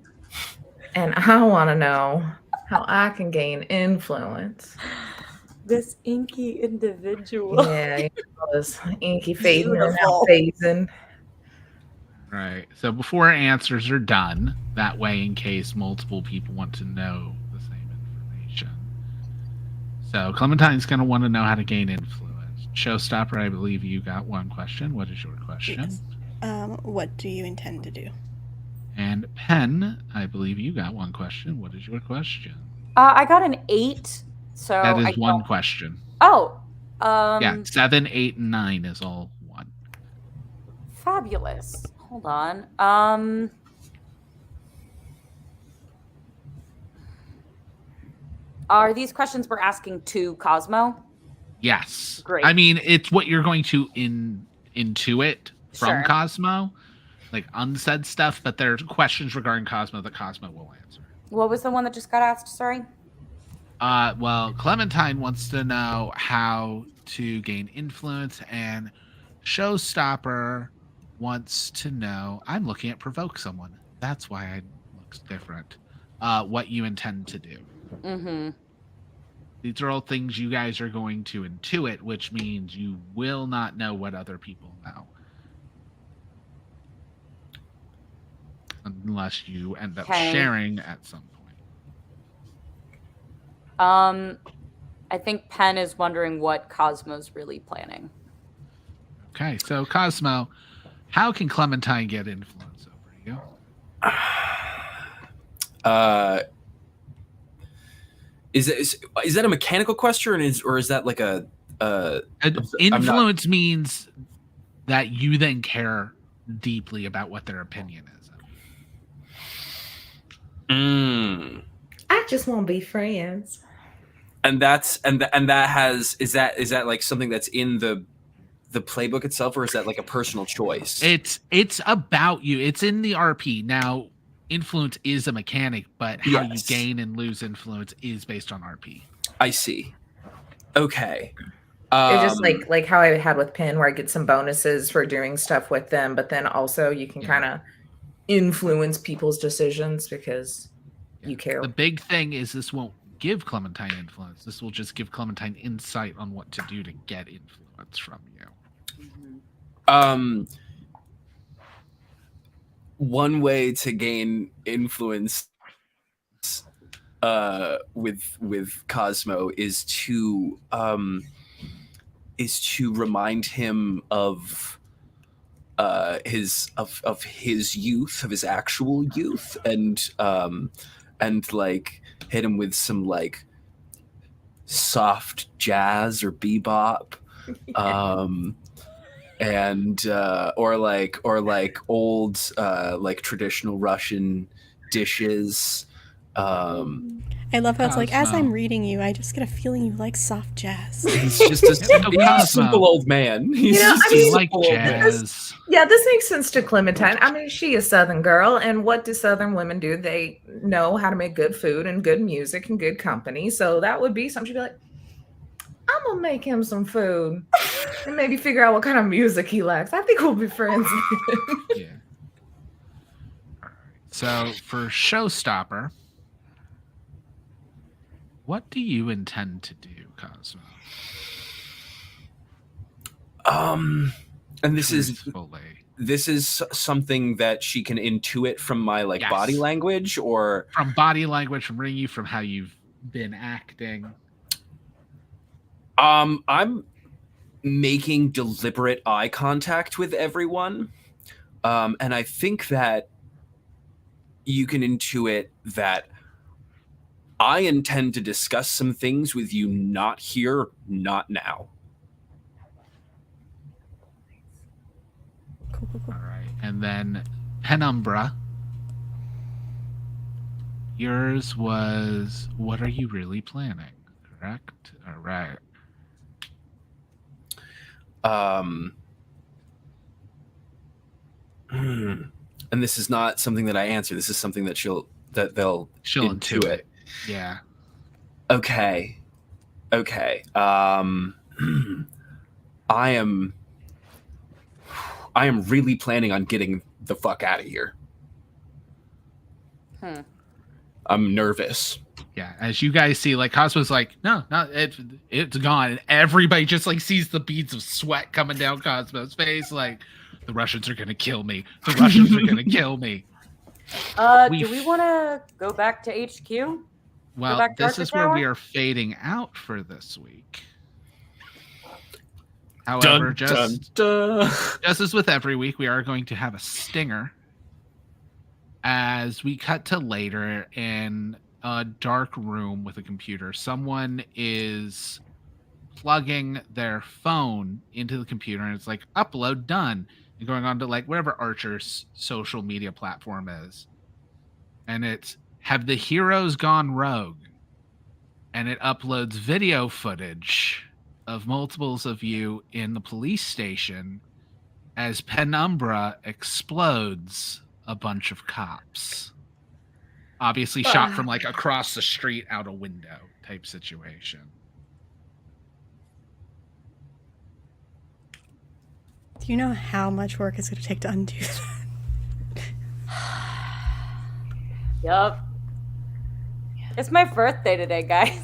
and I want to know how I can gain influence. This inky individual. Yeah, you know, this inky phasing and Beautiful. out phasing. Right. So before answers are done, that way in case multiple people want to know the same information. So Clementine's going to want to know how to gain influence. Showstopper, I believe you got one question. What is your question? Yes. What do you intend to do? And Penn, I believe you got one question. What is your question? I got an 8, so That is I one don't- question. Oh, Yeah, 7, 8, and 9 is all one. fabulous. Hold on. Are these questions we're asking to Cosmo? Yes. Great. I mean, it's what you're going to intuit from Sure. Cosmo, like unsaid stuff, but there's questions regarding Cosmo that Cosmo will answer. What was the one that just got asked? Sorry. Well, Clementine wants to know how to gain influence, and Showstopper wants to know. I'm looking at provoke someone. That's why it looks different. What you intend to do. Mm-hmm. These are all things you guys are going to intuit, which means you will not know what other people know. Unless you end up Okay. sharing at some point. I think Penn is wondering what Cosmo's really planning. Okay, so Cosmo, how can Clementine get influence over you? Is that a mechanical question, or is that like a Influence means that you then care deeply about what their opinion is. I just want to be friends. And that is that like something that's in the playbook itself, or is that like a personal choice? It's about you. It's in the RP. Now, influence is a mechanic, but how you gain and lose influence is based on RP. I see. Okay. It's just like how I had with Pin, where I get some bonuses for doing stuff with them, but then also you can kind of influence people's decisions because you care. The big thing is this won't give Clementine influence. This will just give Clementine insight on what to do to get influence from you. One way to gain influence with Cosmo is to remind him of his youth, of his actual youth, and like hit him with some like soft jazz or bebop, and or like old like traditional Russian dishes. I love how it's like, as I'm reading you, I just get a feeling you like soft jazz. He's just a simple old man. He's like jazz. Yeah, this makes sense to Clementine. I mean, she is Southern girl, and what do Southern women do? They know how to make good food and good music and good company. So that would be something she'd be like, I'm gonna make him some food and maybe figure out what kind of music he likes. I think we'll be friends. Yeah. All right. So for Showstopper, what do you intend to do, Cosmo? And this is something that she can intuit from my body language, or from body language, from reading you, from how you've been acting. I'm making deliberate eye contact with everyone, and I think that you can intuit that I intend to discuss some things with you, not here, not now. Cool. All right, and then Penumbra. Yours was, what are you really planning? Correct? All right. And this is not something that I answer. This is something that she'll intuit. Yeah. Okay. I am really planning on getting the fuck out of here. I'm nervous. Yeah, as you guys see, like Cosmo's like, no, it's gone, and everybody just like sees the beads of sweat coming down Cosmo's face. Like, the Russians are gonna kill me. The Russians are gonna kill me. Do we want to go back to HQ? Well, this is where we are fading out for this week. However, just as with every week, we are going to have a stinger as we cut to later in a dark room with a computer. Someone is plugging their phone into the computer, and it's like, upload done, and going on to like whatever Archer's social media platform is. And it's, have the heroes gone rogue? And it uploads video footage of multiples of you in the police station as Penumbra explodes a bunch of cops. Obviously shot from like across the street out a window type situation. Do you know how much work it's going to take to undo that? Yup. It's my birthday today, guys.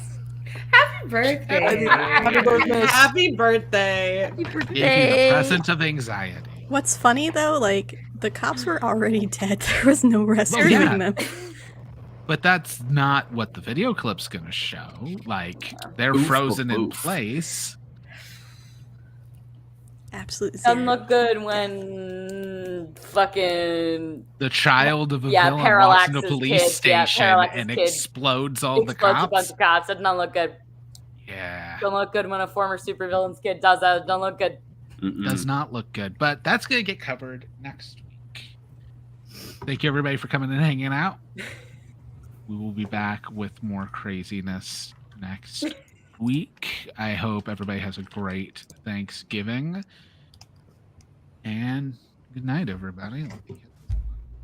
Happy birthday. Happy birthday. Happy birthday. Give you the present of anxiety. What's funny though, like the cops were already dead. There was no rescuing them. But that's not what the video clip's gonna show. Like, they're frozen in place. Absolutely. Doesn't look good when fucking the child of a villain walks into a police station and explodes all the cops. A bunch of cops. Doesn't look good. Yeah. Don't look good when a former supervillain's kid does that. Don't look good. Does not look good. But that's gonna get covered next week. Thank you everybody for coming and hanging out. We will be back with more craziness next week. I hope everybody has a great Thanksgiving. And good night, everybody.